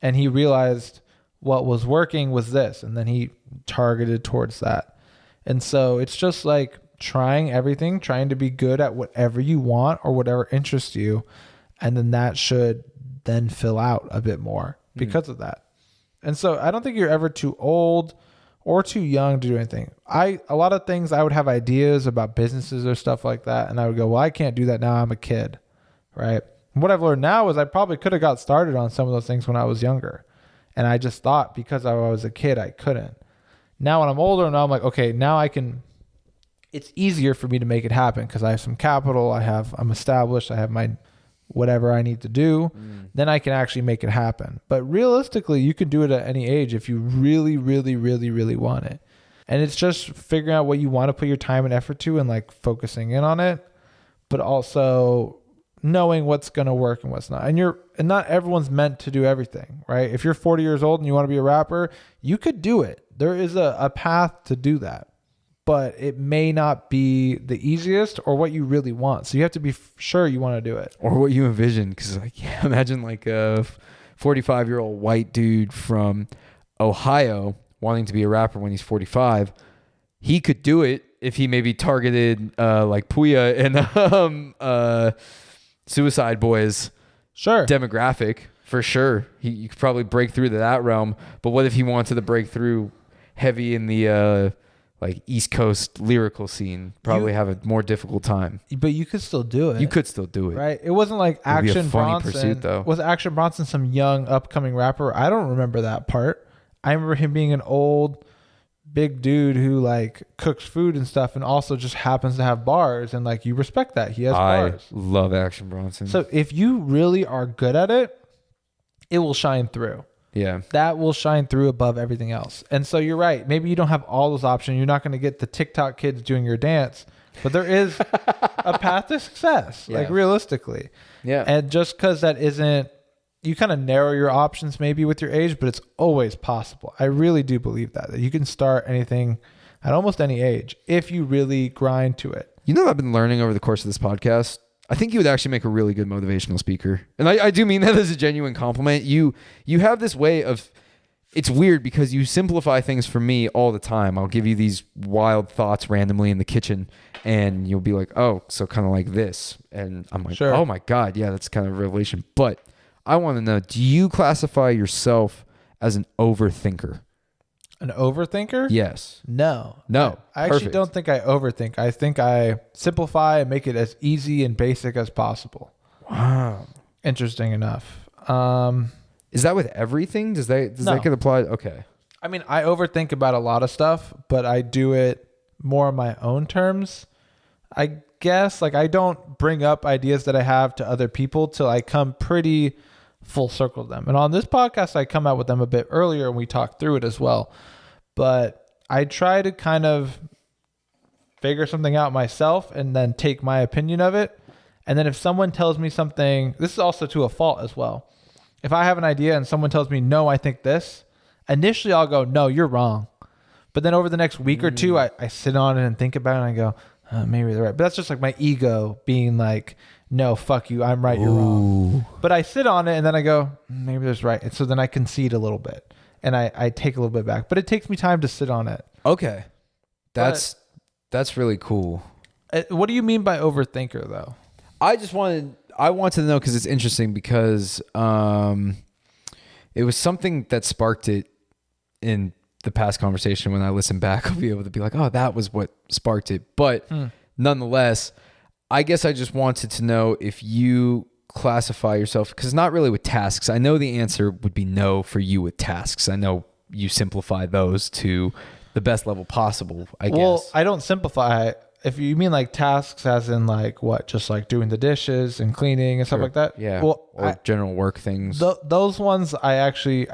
Speaker 2: and he realized what was working was this, and then he targeted towards that. And so it's just like trying everything, trying to be good at whatever you want or whatever interests you, and then that should then fill out a bit more because of that. And so I don't think you're ever too old or too young to do anything. A lot of things I would have ideas about businesses or stuff like that, and I would go, well, I can't do that now. I'm a kid, right? And what I've learned now is I probably could have got started on some of those things when I was younger, and I just thought because I was a kid I couldn't. Now when I'm older, now I'm like, okay, now I can. It's easier for me to make it happen because I have some capital. I'm established. I have my whatever I need to do. Then I can actually make it happen. But realistically, you can do it at any age if you really, really, really, really want it. And it's just figuring out what you want to put your time and effort to and like focusing in on it, but also knowing what's going to work and what's not. And not everyone's meant to do everything, right? If you're 40 years old and you want to be a rapper, you could do it. There is a path to do that. But it may not be the easiest or what you really want. So you have to be sure you want to do it.
Speaker 1: Or what you envision. Because imagine like a 45-year-old white dude from Ohio wanting to be a rapper when he's 45. He could do it if he maybe targeted like Puya and Suicide Boys demographic. For sure. You could probably break through to that realm. But what if he wanted to break through heavy in the... like East Coast lyrical scene, probably have a more difficult time.
Speaker 2: But you could still do it.
Speaker 1: You could still do it.
Speaker 2: Right? It wasn't like Action Bronson.
Speaker 1: Pursuit, though.
Speaker 2: Was Action Bronson some young upcoming rapper? I don't remember that part. I remember him being an old big dude who like cooks food and stuff and also just happens to have bars, and like you respect that. He has bars.
Speaker 1: I love Action Bronson.
Speaker 2: So if you really are good at it, it will shine through.
Speaker 1: Yeah.
Speaker 2: That will shine through above everything else. And so you're right. Maybe you don't have all those options. You're not going to get the TikTok kids doing your dance, but there is a path to success, like realistically.
Speaker 1: Yeah.
Speaker 2: And just because that isn't, you kind of narrow your options maybe with your age, but it's always possible. I really do believe that you can start anything at almost any age if you really grind to it.
Speaker 1: You know what I've been learning over the course of this podcast? I think you would actually make a really good motivational speaker. And I do mean that as a genuine compliment. You have this way of, it's weird because you simplify things for me all the time. I'll give you these wild thoughts randomly in the kitchen and you'll be like, oh, so kind of like this. And I'm like, oh my God, yeah, that's kind of a revelation. But I want to know, do you classify yourself as an overthinker?
Speaker 2: An overthinker?
Speaker 1: Yes.
Speaker 2: No. I actually
Speaker 1: Perfect.
Speaker 2: don't think I overthink. I think I simplify and make it as easy and basic as possible.
Speaker 1: Wow.
Speaker 2: Interesting enough.
Speaker 1: Is that with everything? Does that get applied? Okay.
Speaker 2: I mean, I overthink about a lot of stuff, but I do it more on my own terms. I guess like I don't bring up ideas that I have to other people till I come pretty full circle them. And on this podcast, I come out with them a bit earlier and we talk through it as well. But I try to kind of figure something out myself and then take my opinion of it. And then if someone tells me something, this is also to a fault as well. If I have an idea and someone tells me, no, I think this, initially I'll go, no, you're wrong. But then over the next week or two, I sit on it and think about it and I go, maybe they're right. But that's just like my ego being like, no, fuck you. I'm right. You're wrong. But I sit on it and then I go, maybe there's right. And so then I concede a little bit and I take a little bit back, but it takes me time to sit on it.
Speaker 1: Okay. That's really cool.
Speaker 2: What do you mean by overthinker though?
Speaker 1: I wanted to know because it's interesting because it was something that sparked it in the past conversation. When I listen back, I'll be able to be like, oh, that was what sparked it. But nonetheless, I guess I just wanted to know if you classify yourself, because not really with tasks. I know the answer would be no for you with tasks. I know you simplify those to the best level possible, I guess.
Speaker 2: Well, I don't simplify. If you mean like tasks as in like what, just like doing the dishes and cleaning and stuff like that?
Speaker 1: Yeah.
Speaker 2: Well,
Speaker 1: or general work things.
Speaker 2: Those ones I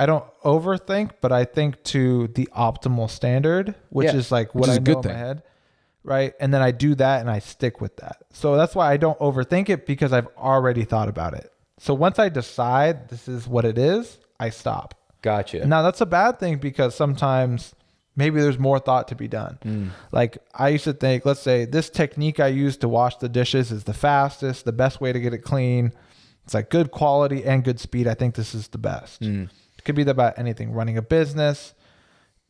Speaker 2: don't overthink, but I think to the optimal standard, which is like what I know in my head. Right. And then I do that and I stick with that. So that's why I don't overthink it, because I've already thought about it. So once I decide this is what it is, I stop.
Speaker 1: Gotcha.
Speaker 2: Now that's a bad thing, because sometimes maybe there's more thought to be done. Like I used to think, let's say this technique I use to wash the dishes is the fastest, the best way to get it clean. It's like good quality and good speed. I think this is the best. It could be about anything, running a business,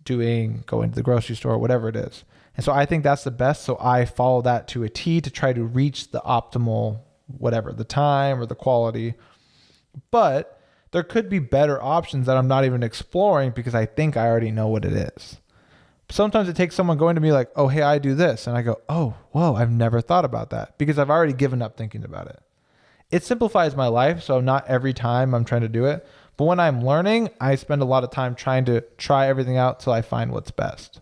Speaker 2: going to the grocery store, whatever it is. And so I think that's the best. So I follow that to a T to try to reach the optimal, whatever, the time or the quality. But there could be better options that I'm not even exploring because I think I already know what it is. Sometimes it takes someone going to me like, oh, hey, I do this. And I go, oh, whoa, I've never thought about that, because I've already given up thinking about it. It simplifies my life. So not every time I'm trying to do it. But when I'm learning, I spend a lot of time trying to try everything out till I find what's best.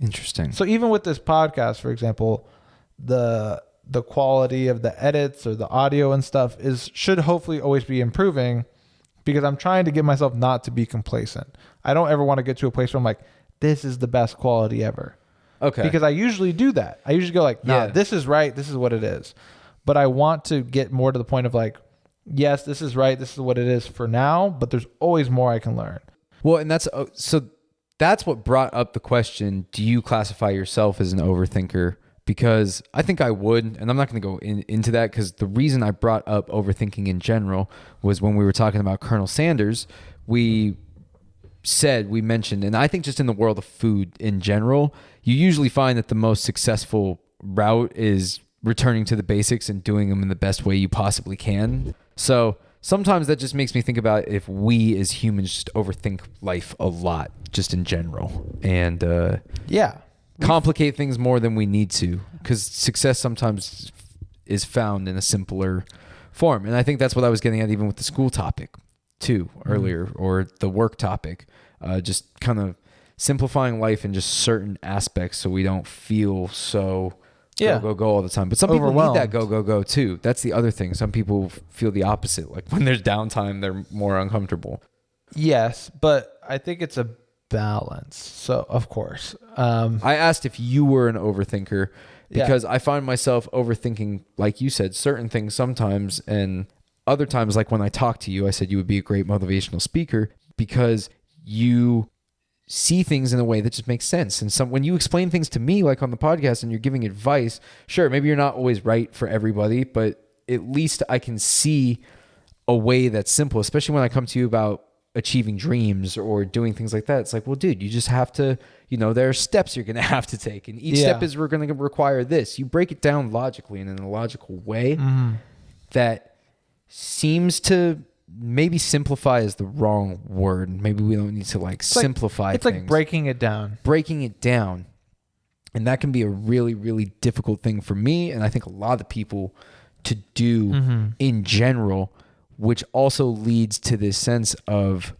Speaker 1: Interesting.
Speaker 2: So even with this podcast, for example, the quality of the edits or the audio and stuff should hopefully always be improving, because I'm trying to get myself not to be complacent. I don't ever want to get to a place where I'm like, this is the best quality ever.
Speaker 1: Okay.
Speaker 2: Because I usually do that. I usually go like, nah, this is right. This is what it is. But I want to get more to the point of like, yes, this is right. This is what it is for now, but there's always more I can learn.
Speaker 1: Well, and that's what brought up the question, do you classify yourself as an overthinker? Because I think I would, and I'm not going to go into that, because the reason I brought up overthinking in general was when we were talking about Colonel Sanders, we mentioned, and I think just in the world of food in general, you usually find that the most successful route is returning to the basics and doing them in the best way you possibly can. So sometimes that just makes me think about if we as humans just overthink life a lot, just in general, and complicate things more than we need to, because success sometimes is found in a simpler form. And I think that's what I was getting at even with the school topic too earlier, or the work topic, just kind of simplifying life in just certain aspects so we don't feel so go all the time. But some people need that go too. That's the other thing. Some people feel the opposite. Like when there's downtime, they're more uncomfortable.
Speaker 2: Yes, but I think it's a balance. So of course,
Speaker 1: I asked if you were an overthinker, because I find myself overthinking, like you said, certain things sometimes, and other times, like when I talked to you, I said you would be a great motivational speaker because you see things in a way that just makes sense. And when you explain things to me, like on the podcast, and you're giving advice, sure, maybe you're not always right for everybody, but at least I can see a way that's simple, especially when I come to you about achieving dreams or doing things like that. It's like, well, dude, you just have to, there are steps you're going to have to take, and each step is, we're going to require this. You break it down logically and in a logical way that seems to, maybe simplify is the wrong word. Maybe we don't need to simplify
Speaker 2: it's
Speaker 1: things.
Speaker 2: Like breaking it down. And that can be a really, really difficult thing for me, and I think a lot of people to do in general, which also leads to this sense of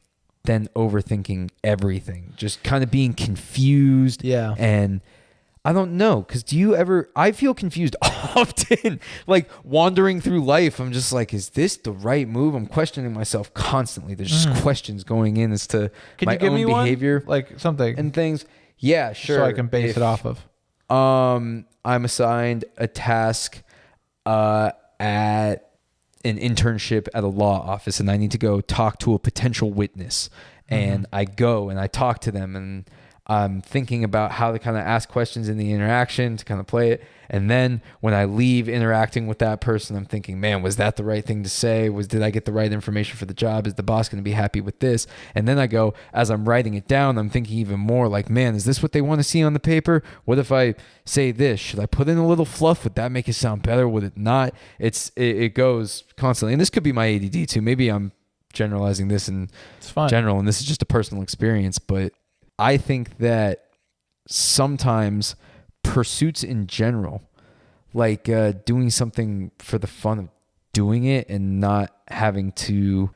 Speaker 2: then overthinking everything, just kind of being confused. Yeah.
Speaker 1: And I don't know, because I feel confused often, like wandering through life. I'm just like, is this the right move? I'm questioning myself constantly. There's just questions going in as to my own behavior.
Speaker 2: Like something.
Speaker 1: And things. Yeah, sure.
Speaker 2: So I can base it off of.
Speaker 1: I'm assigned a task at an internship at a law office, and I need to go talk to a potential witness. And I go and I talk to them, and I'm thinking about how to kind of ask questions in the interaction to kind of play it. And then when I leave interacting with that person, I'm thinking, man, was that the right thing to say? Did I get the right information for the job? Is the boss going to be happy with this? And then I go, as I'm writing it down, I'm thinking even more like, man, is this what they want to see on the paper? What if I say this? Should I put in a little fluff? Would that make it sound better? Would it not? It goes constantly. And this could be my ADD too. Maybe I'm generalizing this in general, and this is just a personal experience, but I think that sometimes pursuits in general, like doing something for the fun of doing it and not having to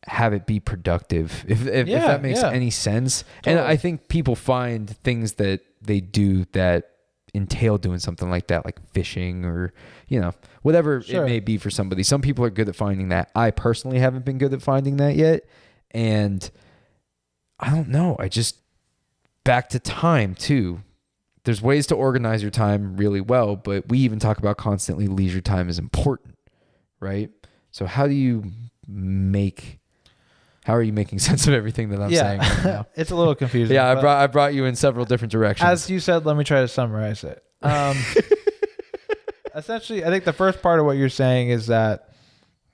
Speaker 1: have it be productive, if that makes any sense. Totally. And I think people find things that they do that entail doing something like that, like fishing or, whatever it may be for somebody. Some people are good at finding that. I personally haven't been good at finding that yet. And I don't know. Back to time too. There's ways to organize your time really well, but we even talk about constantly leisure time is important, right? So how are you making sense of everything that I'm saying right now?
Speaker 2: It's a little confusing.
Speaker 1: Yeah, I brought you in several different directions.
Speaker 2: As you said, let me try to summarize it. Essentially, I think the first part of what you're saying is that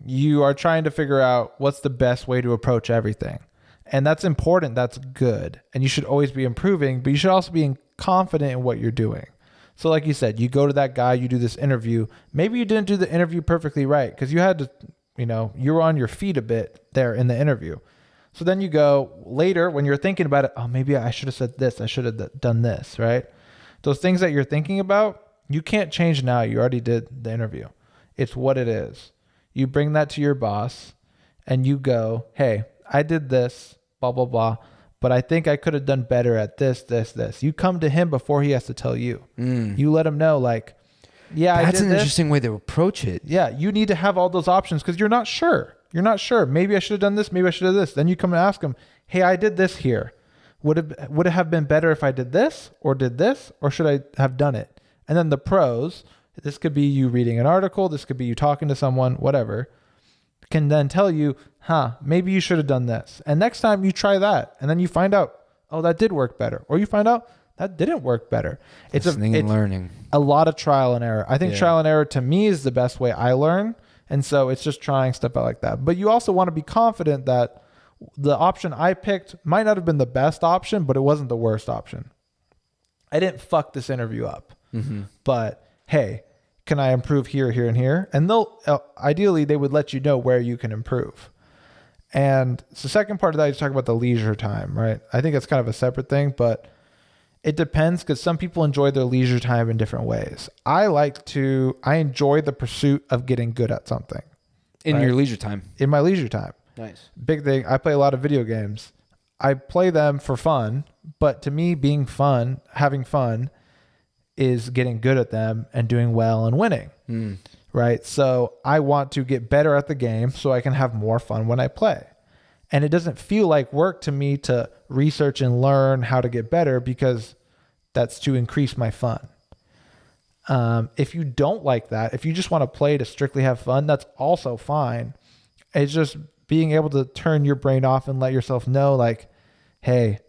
Speaker 2: you are trying to figure out what's the best way to approach everything. And that's important. That's good. And you should always be improving, but you should also be confident in what you're doing. So like you said, you go to that guy, you do this interview. Maybe you didn't do the interview perfectly right because you had to, you were on your feet a bit there in the interview. So then you go later when you're thinking about it, oh, maybe I should have said this. I should have done this, right? Those things that you're thinking about, you can't change now. You already did the interview. It's what it is. You bring that to your boss and you go, hey, I did this, blah, blah, blah, but I think I could have done better at this, this, this. You come to him before he has to tell you. You let him know, like, yeah, I did this. That's an
Speaker 1: interesting way to approach it.
Speaker 2: Yeah, you need to have all those options because you're not sure. You're not sure. Maybe I should have done this. Maybe I should have this. Then you come and ask him, hey, I did this here. Would it have been better if I did this, or should I have done it? And then the pros, this could be you reading an article. This could be you talking to someone, whatever, can then tell you, maybe you should have done this. And next time you try that. And then you find out, oh, that did work better. Or you find out that didn't work better. It's
Speaker 1: learning.
Speaker 2: A lot of trial and error. I think trial and error to me is the best way I learn. And so it's just trying stuff out like that. But you also want to be confident that the option I picked might not have been the best option, but it wasn't the worst option. I didn't fuck this interview up. But hey, can I improve here, here, and here? And ideally they would let you know where you can improve. And the second part of that is talk about the leisure time, right? I think it's kind of a separate thing, but it depends because some people enjoy their leisure time in different ways. I enjoy the pursuit of getting good at something.
Speaker 1: In your leisure time?
Speaker 2: In my leisure time.
Speaker 1: Nice.
Speaker 2: Big thing. I play a lot of video games. I play them for fun, but to me, having fun is getting good at them and doing well and winning. Right? So I want to get better at the game so I can have more fun when I play. And it doesn't feel like work to me to research and learn how to get better because that's to increase my fun. If you don't like that, if you just want to play to strictly have fun, that's also fine. It's just being able to turn your brain off and let yourself know, like, hey,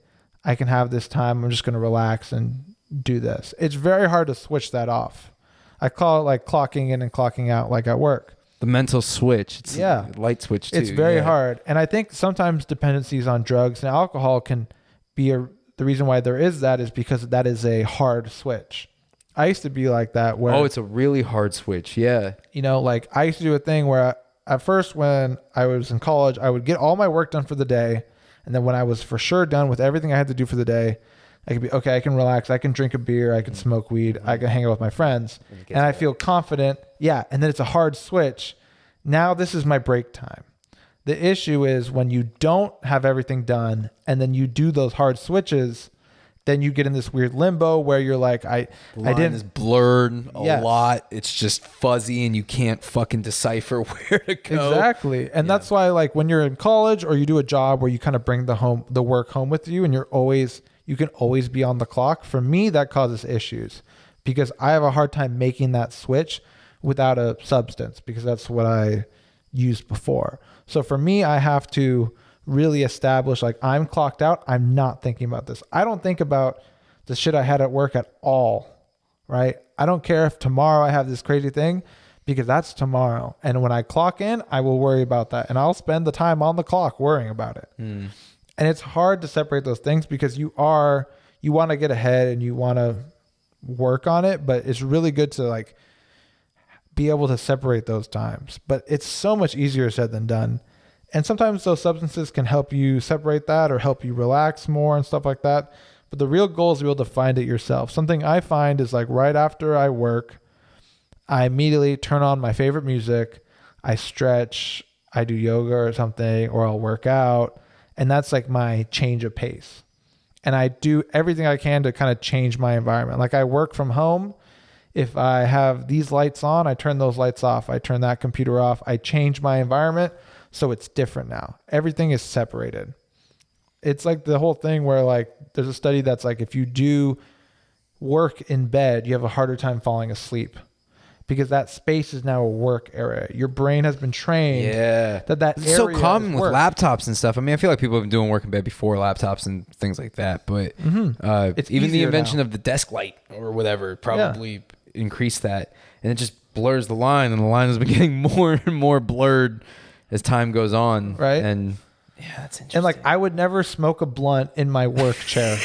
Speaker 2: I can have this time. I'm just going to relax and do this. It's very hard to switch that off. I call it like clocking in and clocking out, like at work.
Speaker 1: The mental switch. It's a light switch too.
Speaker 2: It's very hard. And I think sometimes dependencies on drugs and alcohol can be the reason why there is that is because that is a hard switch. I used to be like that where...
Speaker 1: Oh, it's a really hard switch. Yeah.
Speaker 2: Like I used to do a thing where at first when I was in college, I would get all my work done for the day. And then when I was for sure done with everything I had to do for the day, I could be, okay, I can relax. I can drink a beer. I can smoke weed. I can hang out with my friends. And I feel confident. Yeah. And then it's a hard switch. Now this is my break time. The issue is when you don't have everything done and then you do those hard switches, then you get in this weird limbo where you're like, I didn't.
Speaker 1: Is blurred a lot. It's just fuzzy and you can't fucking decipher where to go.
Speaker 2: Exactly. And that's why like when you're in college or you do a job where you kind of bring the work home with you and you can always be on the clock. For me, that causes issues because I have a hard time making that switch without a substance because that's what I used before. So for me, I have to really establish, like, I'm clocked out. I'm not thinking about this. I don't think about the shit I had at work at all, right? I don't care if tomorrow I have this crazy thing, because that's tomorrow. And when I clock in, I will worry about that. And I'll spend the time on the clock worrying about it. And it's hard to separate those things because you want to get ahead and you want to work on it, but it's really good to like be able to separate those times. But it's so much easier said than done. And sometimes those substances can help you separate that or help you relax more and stuff like that. But the real goal is to be able to find it yourself. Something I find is like right after I work, I immediately turn on my favorite music. I stretch, I do yoga or something, or I'll work out. And that's like my change of pace. And I do everything I can to kind of change my environment. Like I work from home. If I have these lights on, I turn those lights off. I turn that computer off. I change my environment so it's different now. Everything is separated. It's like the whole thing where like there's a study that's like if you do work in bed, you have a harder time falling asleep because that space is now a work area. Your brain has been trained that
Speaker 1: it's so
Speaker 2: area
Speaker 1: common
Speaker 2: is
Speaker 1: with
Speaker 2: work.
Speaker 1: laptops and stuff. I mean, I feel like people have been doing work in bed before laptops and things like that, but
Speaker 2: It's
Speaker 1: even the
Speaker 2: easier
Speaker 1: invention
Speaker 2: now.
Speaker 1: of the desk light or whatever probably increased that, and it just blurs the line, and the line has been getting more and more blurred as time goes on.
Speaker 2: Right.
Speaker 1: And yeah, that's interesting.
Speaker 2: And like I would never smoke a blunt in my work chair.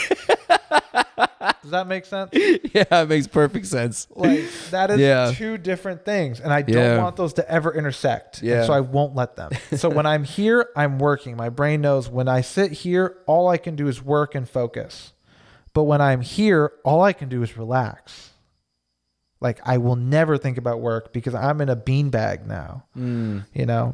Speaker 2: Does that make sense?
Speaker 1: Yeah, it makes perfect sense.
Speaker 2: Like that is two different things, and I don't want those to ever intersect.
Speaker 1: Yeah.
Speaker 2: So I won't let them. So when I'm here, I'm working. My brain knows when I sit here, all I can do is work and focus. But when I'm here, all I can do is relax. Like I will never think about work because I'm in a beanbag now. You know,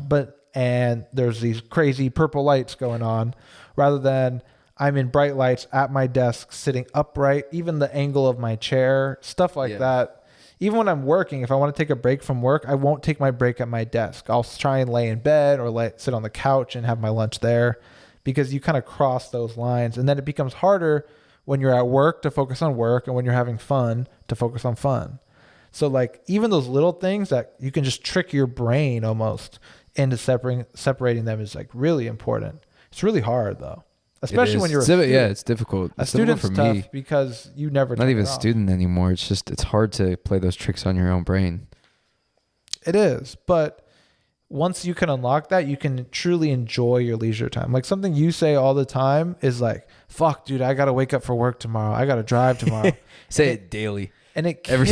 Speaker 2: and there's these crazy purple lights going on rather than I'm in bright lights at my desk, sitting upright, even the angle of my chair, stuff like that. Even when I'm working, if I want to take a break from work, I won't take my break at my desk. I'll try and lay in bed or sit on the couch and have my lunch there because you kind of cross those lines. And then it becomes harder when you're at work to focus on work and when you're having fun to focus on fun. So like even those little things that you can just trick your brain almost into separating them is like really important. It's really hard though. Especially when you're a student.
Speaker 1: Yeah, it's difficult.
Speaker 2: A
Speaker 1: It's difficult
Speaker 2: student's
Speaker 1: for
Speaker 2: tough
Speaker 1: me.
Speaker 2: because you never
Speaker 1: Not
Speaker 2: turn
Speaker 1: even
Speaker 2: it
Speaker 1: a
Speaker 2: off.
Speaker 1: student anymore. It's hard to play those tricks on your own brain.
Speaker 2: It is, but once you can unlock that, you can truly enjoy your leisure time. Like something you say all the time is like, "Fuck, dude, I gotta wake up for work tomorrow. I gotta drive tomorrow."
Speaker 1: Say it daily.
Speaker 2: And it
Speaker 1: Every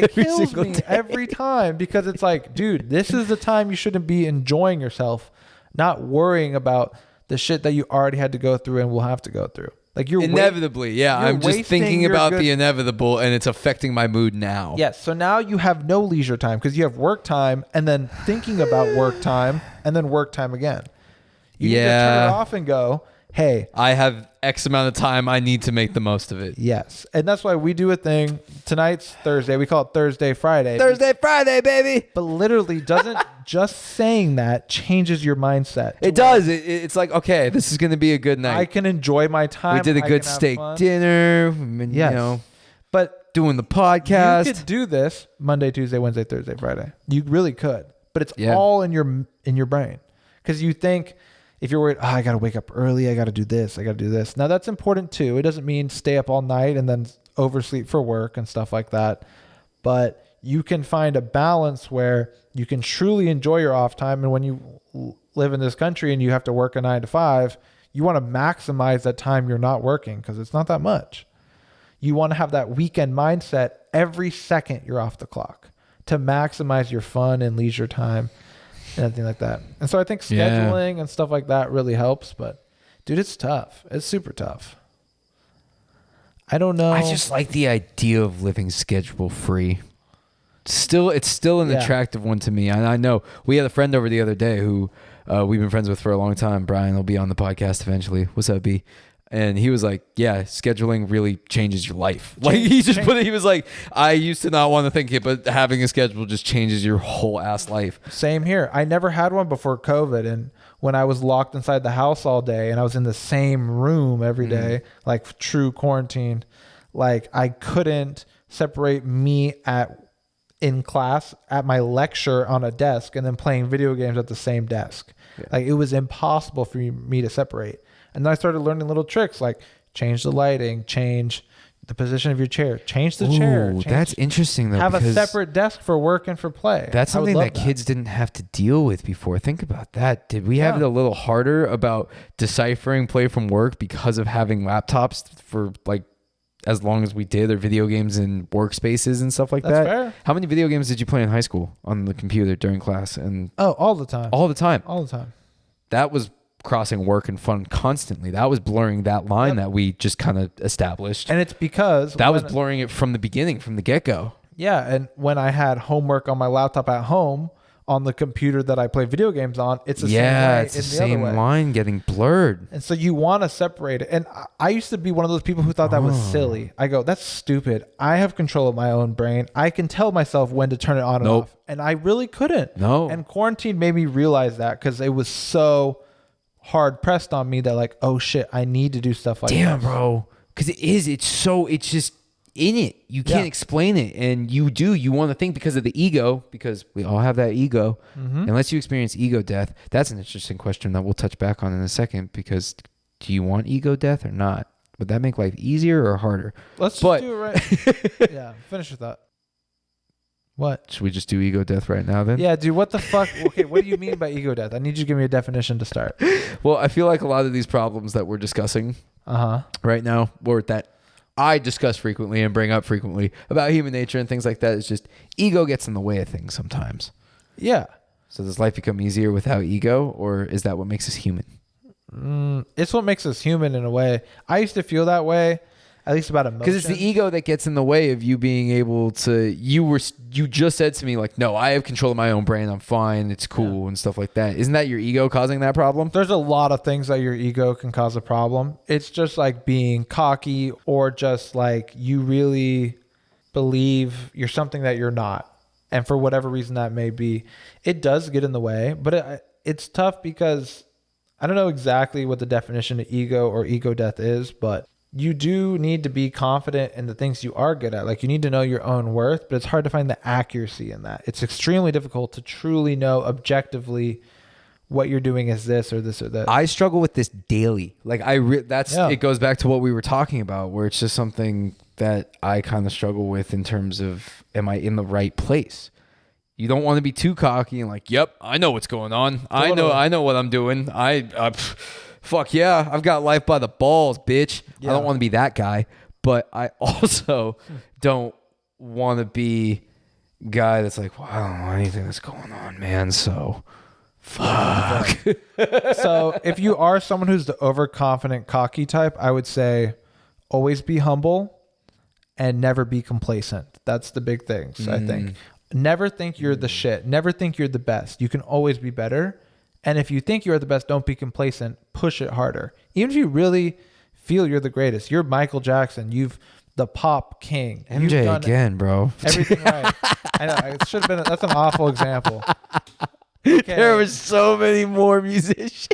Speaker 2: kills
Speaker 1: single
Speaker 2: me
Speaker 1: day.
Speaker 2: every time because it's like, dude, this is the time you shouldn't be enjoying yourself, not worrying about the shit that you already had to go through and will have to go through. Like you're
Speaker 1: Inevitably, I'm just thinking about the inevitable, and it's affecting my mood now.
Speaker 2: Yes. So now you have no leisure time because you have work time and then thinking about work time and then work time again. You need to turn it off and go, hey,
Speaker 1: I have X amount of time. I need to make the most of it.
Speaker 2: yes. And that's why we do a thing. Tonight's Thursday. We call it Thursday, Friday.
Speaker 1: Thursday, Friday, baby.
Speaker 2: But literally doesn't just saying that changes your mindset.
Speaker 1: It does. It's like, okay, this is going to be a good night.
Speaker 2: I can enjoy my time.
Speaker 1: We did a
Speaker 2: I
Speaker 1: good
Speaker 2: can have
Speaker 1: steak
Speaker 2: fun.
Speaker 1: dinner.
Speaker 2: Yes.
Speaker 1: You know,
Speaker 2: But
Speaker 1: doing the podcast.
Speaker 2: you could do this Monday, Tuesday, Wednesday, Thursday, Friday. You really could, but it's
Speaker 1: Yeah.
Speaker 2: all in your brain because you think if you're worried, oh, I got to wake up early, I got to do this, I got to do this. Now that's important too. It doesn't mean stay up all night and then oversleep for work and stuff like that, but you can find a balance where you can truly enjoy your off time. And when you live in this country and you have to work a 9 to 5, you want to maximize that time you're not working because it's not that much. You want to have that weekend mindset every second you're off the clock to maximize your fun and leisure time and everything like that. And so I think scheduling and stuff like that really helps. But dude, it's tough. It's super tough. I don't know.
Speaker 1: I just like the idea of living schedule free. It's still an attractive one to me. And I know we had a friend over the other day who we've been friends with for a long time. Brian will be on the podcast eventually. What's up, B? And he was like, yeah, scheduling really changes your life. Like he just put it, he was like, I used to not want to think it, but having a schedule just changes your whole ass life.
Speaker 2: Same here. I never had one before COVID. And when I was locked inside the house all day and I was in the same room every day, like true quarantine, like I couldn't separate me in class at my lecture on a desk and then playing video games at the same desk. Like it was impossible for me to separate. And then I started learning little tricks like change the lighting, change the position of your chair, change the chair.
Speaker 1: That's interesting though.
Speaker 2: Have a
Speaker 1: because
Speaker 2: separate desk for work and for play.
Speaker 1: That's something that kids didn't have to deal with before. Think about that. Did we have it a little harder about deciphering play from work because of having laptops for like as long as we did, or video games in workspaces and stuff like that?
Speaker 2: Fair.
Speaker 1: How many video games did you play in high school on the computer during class? And
Speaker 2: all the time.
Speaker 1: All the time.
Speaker 2: All the time.
Speaker 1: That was crossing work and fun constantly. That was blurring that line that we just kind of established.
Speaker 2: And it's because
Speaker 1: that was blurring it from the beginning, from the get-go.
Speaker 2: Yeah, and when I had homework on my laptop at home on the computer that I play video games on, it's the same way.
Speaker 1: It's the same line getting blurred.
Speaker 2: And so you want to separate it. And I used to be one of those people who thought that was silly. I go, that's stupid. I have control of my own brain. I can tell myself when to turn it on and off. And I really couldn't.
Speaker 1: No.
Speaker 2: And quarantine made me realize that because it was so hard pressed on me that like, oh shit, I need to do stuff like that.
Speaker 1: Damn, bro. Because it's just in it. You can't explain it. And you want to think because of the ego, because we all have that ego. Unless you experience ego death. That's an interesting question that we'll touch back on in a second, because do you want ego death or not? Would that make life easier or harder?
Speaker 2: Let's just do it right. Yeah, finish with that. What?
Speaker 1: Should we just do ego death right now then?
Speaker 2: Yeah, dude, what the fuck? Okay, what do you mean by ego death? I need you to give me a definition to start.
Speaker 1: Well, I feel like a lot of these problems that we're discussing right now, or that I discuss frequently and bring up frequently about human nature and things like that, is just ego gets in the way of things sometimes.
Speaker 2: Yeah.
Speaker 1: So does life become easier without ego, or is that what makes us human?
Speaker 2: It's what makes us human in a way. I used to feel that way. At least about emotion.
Speaker 1: Because it's the ego that gets in the way of you being able to. You just said to me like, no, I have control of my own brain. I'm fine. It's cool and stuff like that. Isn't that your ego causing that problem?
Speaker 2: There's a lot of things that your ego can cause a problem. It's just like being cocky, or just like you really believe you're something that you're not. And for whatever reason that may be, it does get in the way. But it's tough because I don't know exactly what the definition of ego or ego death is, but you do need to be confident in the things you are good at. Like you need to know your own worth, but it's hard to find the accuracy in that. It's extremely difficult to truly know objectively what you're doing is this or this or that.
Speaker 1: I struggle with this daily. Like it goes back to what we were talking about, where it's just something that I kind of struggle with in terms of, am I in the right place? You don't want to be too cocky and like, yep, I know what's going on. Totally. I know what I'm doing. Fuck yeah, I've got life by the balls, bitch. Yeah. I don't want to be that guy, but I also don't want to be guy that's like, well, I don't know anything that's going on, man, so fuck.
Speaker 2: So if you are someone who's the overconfident, cocky type, I would say always be humble and never be complacent. That's the big things, I think. Never think you're the shit. Never think you're the best. You can always be better. And if you think you're the best, don't be complacent. Push it harder. Even if you really feel you're the greatest, you're Michael Jackson. You've the pop king.
Speaker 1: MJ again, bro.
Speaker 2: Everything right. I know. It should have been. That's an awful example. Okay.
Speaker 1: There was so many more musicians.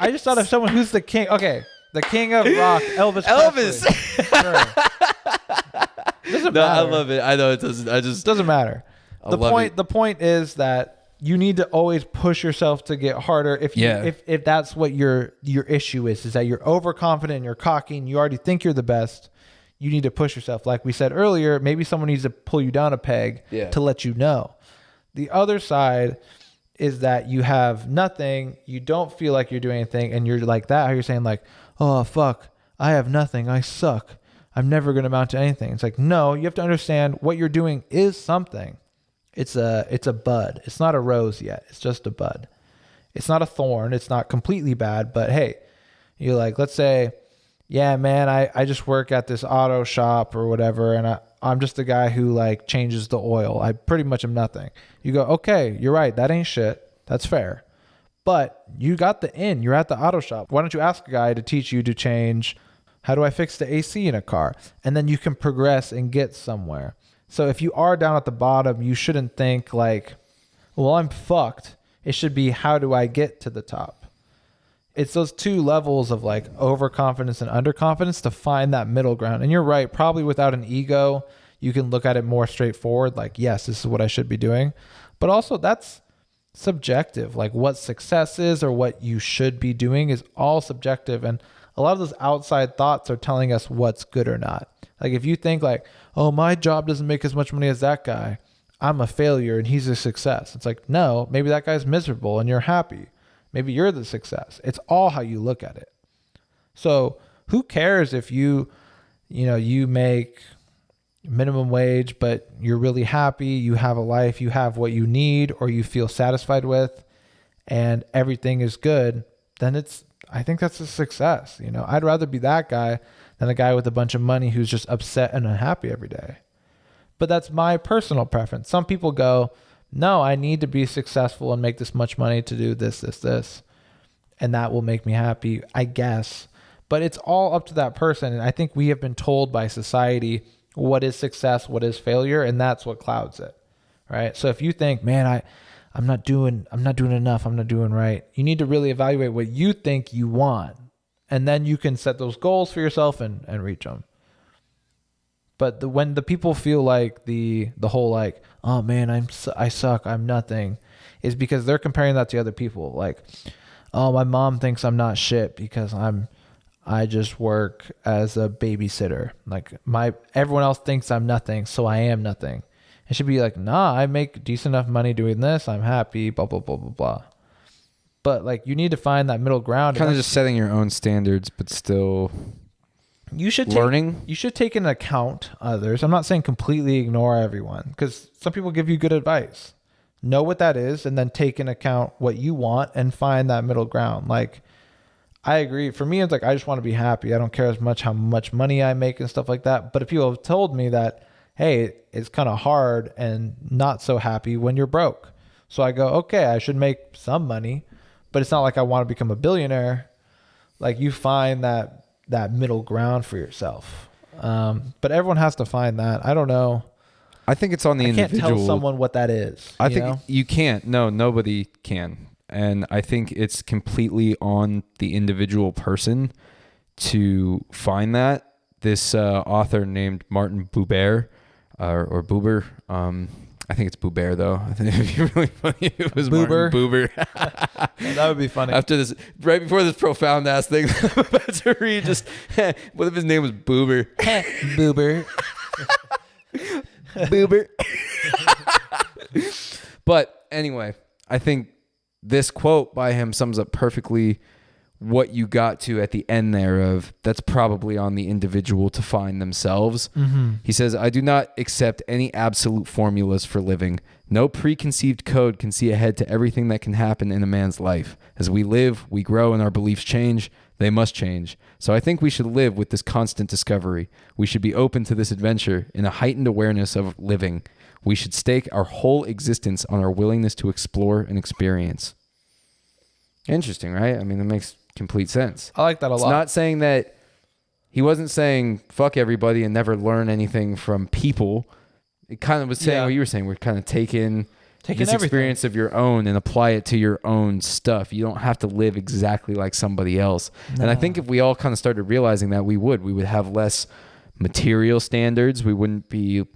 Speaker 2: I just thought of someone who's the king. Okay, the king of rock, Elvis. Sure. Doesn't matter.
Speaker 1: I love it. I know it doesn't.
Speaker 2: Doesn't matter. The point is that you need to always push yourself to get harder. If that's what your issue is that you're overconfident and you're cocky and you already think you're the best, you need to push yourself. Like we said earlier, maybe someone needs to pull you down a peg to let you know. The other side is that you have nothing, you don't feel like you're doing anything, and you're like that, how you're saying like, oh fuck, I have nothing, I suck, I'm never going to amount to anything. It's like, no, you have to understand what you're doing is something. It's a bud. It's not a rose yet. It's just a bud. It's not a thorn. It's not completely bad, but hey, you're like, let's say, yeah, man, I just work at this auto shop or whatever, and I'm just the guy who like changes the oil. I pretty much am nothing. You go, okay, you're right. That ain't shit. That's fair. But you got the in. You're at the auto shop. Why don't you ask a guy to teach you to change, how do I fix the AC in a car? And then you can progress and get somewhere. So if you are down at the bottom, you shouldn't think like, well, I'm fucked. It should be, how do I get to the top? It's those two levels of like overconfidence and underconfidence to find that middle ground. And you're right, probably without an ego, you can look at it more straightforward. Like, yes, this is what I should be doing. But also that's subjective. Like what success is or what you should be doing is all subjective. And a lot of those outside thoughts are telling us what's good or not. Like if you think like, oh, my job doesn't make as much money as that guy, I'm a failure and he's a success. It's like, no, maybe that guy's miserable and you're happy. Maybe you're the success. It's all how you look at it. So who cares if you make minimum wage, but you're really happy, you have a life, you have what you need or you feel satisfied with, and everything is good, then I think that's a success. I'd rather be that guy than a guy with a bunch of money who's just upset and unhappy every day. But that's my personal preference. Some people go, no, I need to be successful and make this much money to do this, and that will make me happy, I guess. But it's all up to that person. And I think we have been told by society what is success, what is failure, and that's what clouds it, right? So if you think, man, I'm not doing enough, I'm not doing right, you need to really evaluate what you think you want, and then you can set those goals for yourself and reach them. But when the people feel like the whole like, oh man, I suck, I'm nothing, is because they're comparing that to other people. Like, oh, my mom thinks I'm not shit because I just work as a babysitter. Like everyone else thinks I'm nothing, so I am nothing. It should be like, nah, I make decent enough money doing this, I'm happy, blah, blah, blah, blah, blah. But like, you need to find that middle ground.
Speaker 1: Kind of just setting your own standards, but still learning.
Speaker 2: You should take into account others. I'm not saying completely ignore everyone, because some people give you good advice. Know what that is, and then take into account what you want and find that middle ground. Like, I agree. For me, it's like, I just want to be happy. I don't care as much how much money I make and stuff like that. But if people have told me that, hey, it's kind of hard and not so happy when you're broke. So I go, okay, I should make some money, but it's not like I want to become a billionaire. Like, you find that middle ground for yourself. But everyone has to find that. I don't know.
Speaker 1: I think it's on the individual.
Speaker 2: I can't tell someone what that is.
Speaker 1: I think you can't. No, nobody can. And I think it's completely on the individual person to find that. This author named Martin Buber, or Buber, I think it's Buber though. I think it'd be really funny if it was
Speaker 2: Buber.
Speaker 1: Martin Buber.
Speaker 2: That would be funny.
Speaker 1: After this, right before this profound ass thing I'm about to read, just what if his name was Buber?
Speaker 2: Buber.
Speaker 1: Buber. But anyway, I think this quote by him sums up perfectly what you got to at the end there of that's probably on the individual to find themselves. Mm-hmm. He says, I do not accept any absolute formulas for living. No preconceived code can see ahead to everything that can happen in a man's life. As we live, we grow, and our beliefs change. They must change. So I think we should live with this constant discovery. We should be open to this adventure in a heightened awareness of living. We should stake our whole existence on our willingness to explore and experience. Interesting, right? I mean, that makes complete sense.
Speaker 2: I like that a lot.
Speaker 1: It's not saying that he wasn't saying fuck everybody and never learn anything from people. It kind of was saying what you were saying. We're kind of taking this
Speaker 2: everything.
Speaker 1: experience of your own and apply it to your own stuff. You don't have to live exactly like somebody else. No. And I think if we all kind of started realizing that, we would have less material standards. We wouldn't be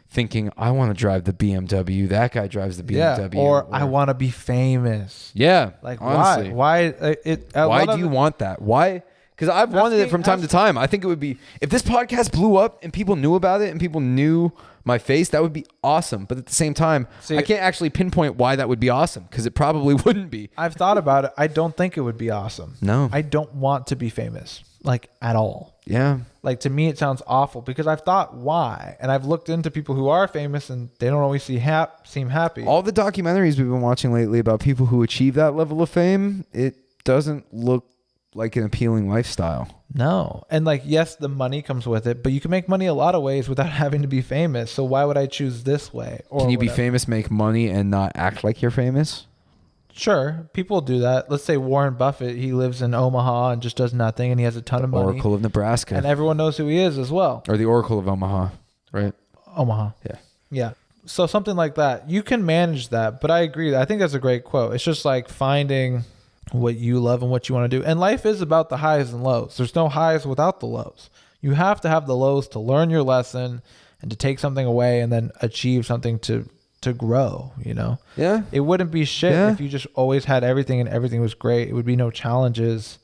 Speaker 1: thinking, I want to drive the BMW. That guy drives the BMW.
Speaker 2: Yeah, or I want to be famous.
Speaker 1: Yeah.
Speaker 2: Like,
Speaker 1: honestly.
Speaker 2: why
Speaker 1: do you want that? Why? Because I've wanted it from time to time. I think it would be, if this podcast blew up and people knew about it and people knew my face, that would be awesome. But at the same time, I can't actually pinpoint why that would be awesome, because it probably wouldn't be.
Speaker 2: I've thought about it. I don't think it would be awesome.
Speaker 1: No.
Speaker 2: I don't want to be famous, like, at all.
Speaker 1: Yeah.
Speaker 2: Like, to me, it sounds awful, because I've thought why. And I've looked into people who are famous and they don't always seem happy.
Speaker 1: All the documentaries we've been watching lately about people who achieve that level of fame, it doesn't look like an appealing lifestyle.
Speaker 2: No. And like, yes, the money comes with it, but you can make money a lot of ways without having to be famous. So why would I choose this way? Or
Speaker 1: can you
Speaker 2: whatever?
Speaker 1: be famous, make money, and not act like you're famous?
Speaker 2: Sure. People do that. Let's say Warren Buffett, he lives in Omaha and just does nothing, and he has a ton of money.
Speaker 1: Oracle of Nebraska.
Speaker 2: And everyone knows who he is as well.
Speaker 1: Or the Oracle of Omaha, right?
Speaker 2: Omaha.
Speaker 1: Yeah.
Speaker 2: Yeah. So something like that. You can manage that, but I agree. I think that's a great quote. It's just like finding what you love and what you want to do. And life is about the highs and lows. There's no highs without the lows. You have to have the lows to learn your lesson and to take something away and then achieve something to to grow, you know?
Speaker 1: Yeah.
Speaker 2: It wouldn't be shit
Speaker 1: Yeah.
Speaker 2: if you just always had everything and everything was great. It would be no challenges.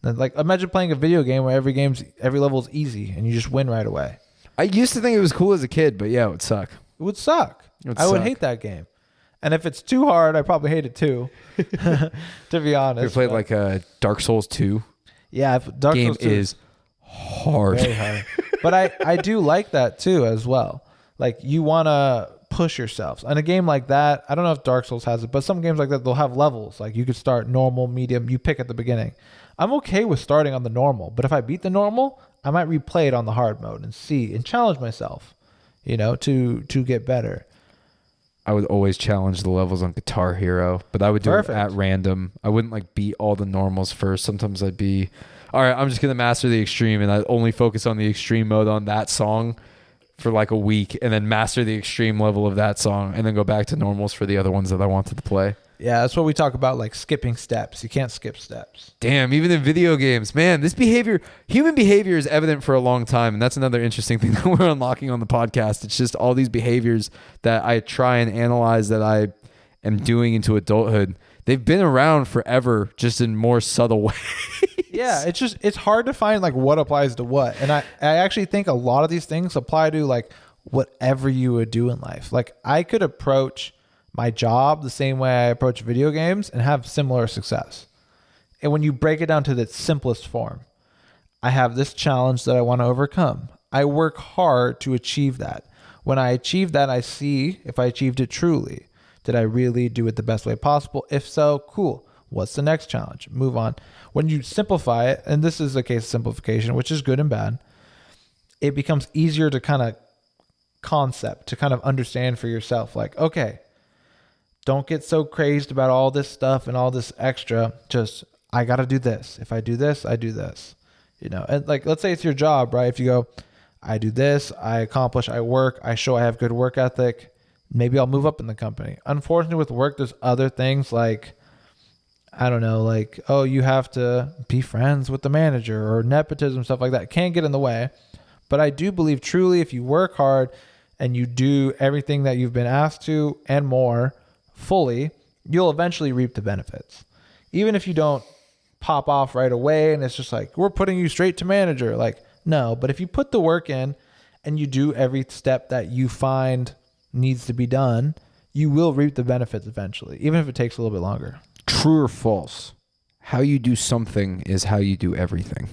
Speaker 2: Like imagine playing a video game where every level is easy and you just win right away.
Speaker 1: I used to think it was cool as a kid, but yeah, it would suck.
Speaker 2: It would suck. I would hate that game. And if it's too hard, I probably hate it too. To be honest.
Speaker 1: You ever played like Dark Souls 2?
Speaker 2: Yeah, Dark
Speaker 1: Game
Speaker 2: Souls 2
Speaker 1: is hard.
Speaker 2: very hard. But I do like that too as well. Like you want to push yourselves. In a game like that, I don't know if Dark Souls has it, but some games like that, they'll have levels. Like you could start normal, medium, you pick at the beginning. I'm okay with starting on the normal, but if I beat the normal, I might replay it on the hard mode and see and challenge myself, you know, to get better.
Speaker 1: I would always challenge the levels on Guitar Hero, but I would do it at random. I wouldn't like beat all the normals first. Sometimes I'd be, all right, I'm just going to master the extreme, and I'd only focus on the extreme mode on that song for like a week, and then master the extreme level of that song, and then go back to normals for the other ones that I wanted to play.
Speaker 2: Yeah, that's what we talk about, like skipping steps. You can't skip steps.
Speaker 1: Damn, even in video games, man, this behavior, human behavior is evident for a long time. And that's another interesting thing that we're unlocking on the podcast. It's just all these behaviors that I try and analyze that I am doing into adulthood. They've been around forever, just in more subtle ways.
Speaker 2: Yeah, it's hard to find like what applies to what. And I actually think a lot of these things apply to like whatever you would do in life. Like I could approach my job the same way I approach video games and have similar success. And when you break it down to the simplest form, I have this challenge that I want to overcome. I work hard to achieve that. When I achieve that, I see if I achieved it truly. Did I really do it the best way possible? If so, cool. What's the next challenge? Move on. When you simplify it, and this is a case of simplification, which is good and bad, it becomes easier to kind of understand for yourself. Like, okay, don't get so crazed about all this stuff and all this extra. Just, I got to do this. If I do this, I do this. You know, and like, let's say it's your job, right? If you go, I do this, I accomplish, I work, I show I have good work ethic, maybe I'll move up in the company. Unfortunately, with work, there's other things like, I don't know, like, oh, you have to be friends with the manager or nepotism, stuff like that. Can't get in the way. But I do believe truly if you work hard and you do everything that you've been asked to and more fully, you'll eventually reap the benefits. Even if you don't pop off right away and it's just like, we're putting you straight to manager. Like, no, but if you put the work in and you do every step that you find needs to be done, you will reap the benefits eventually, even if it takes a little bit longer.
Speaker 1: True or false? How you do something is how you do everything.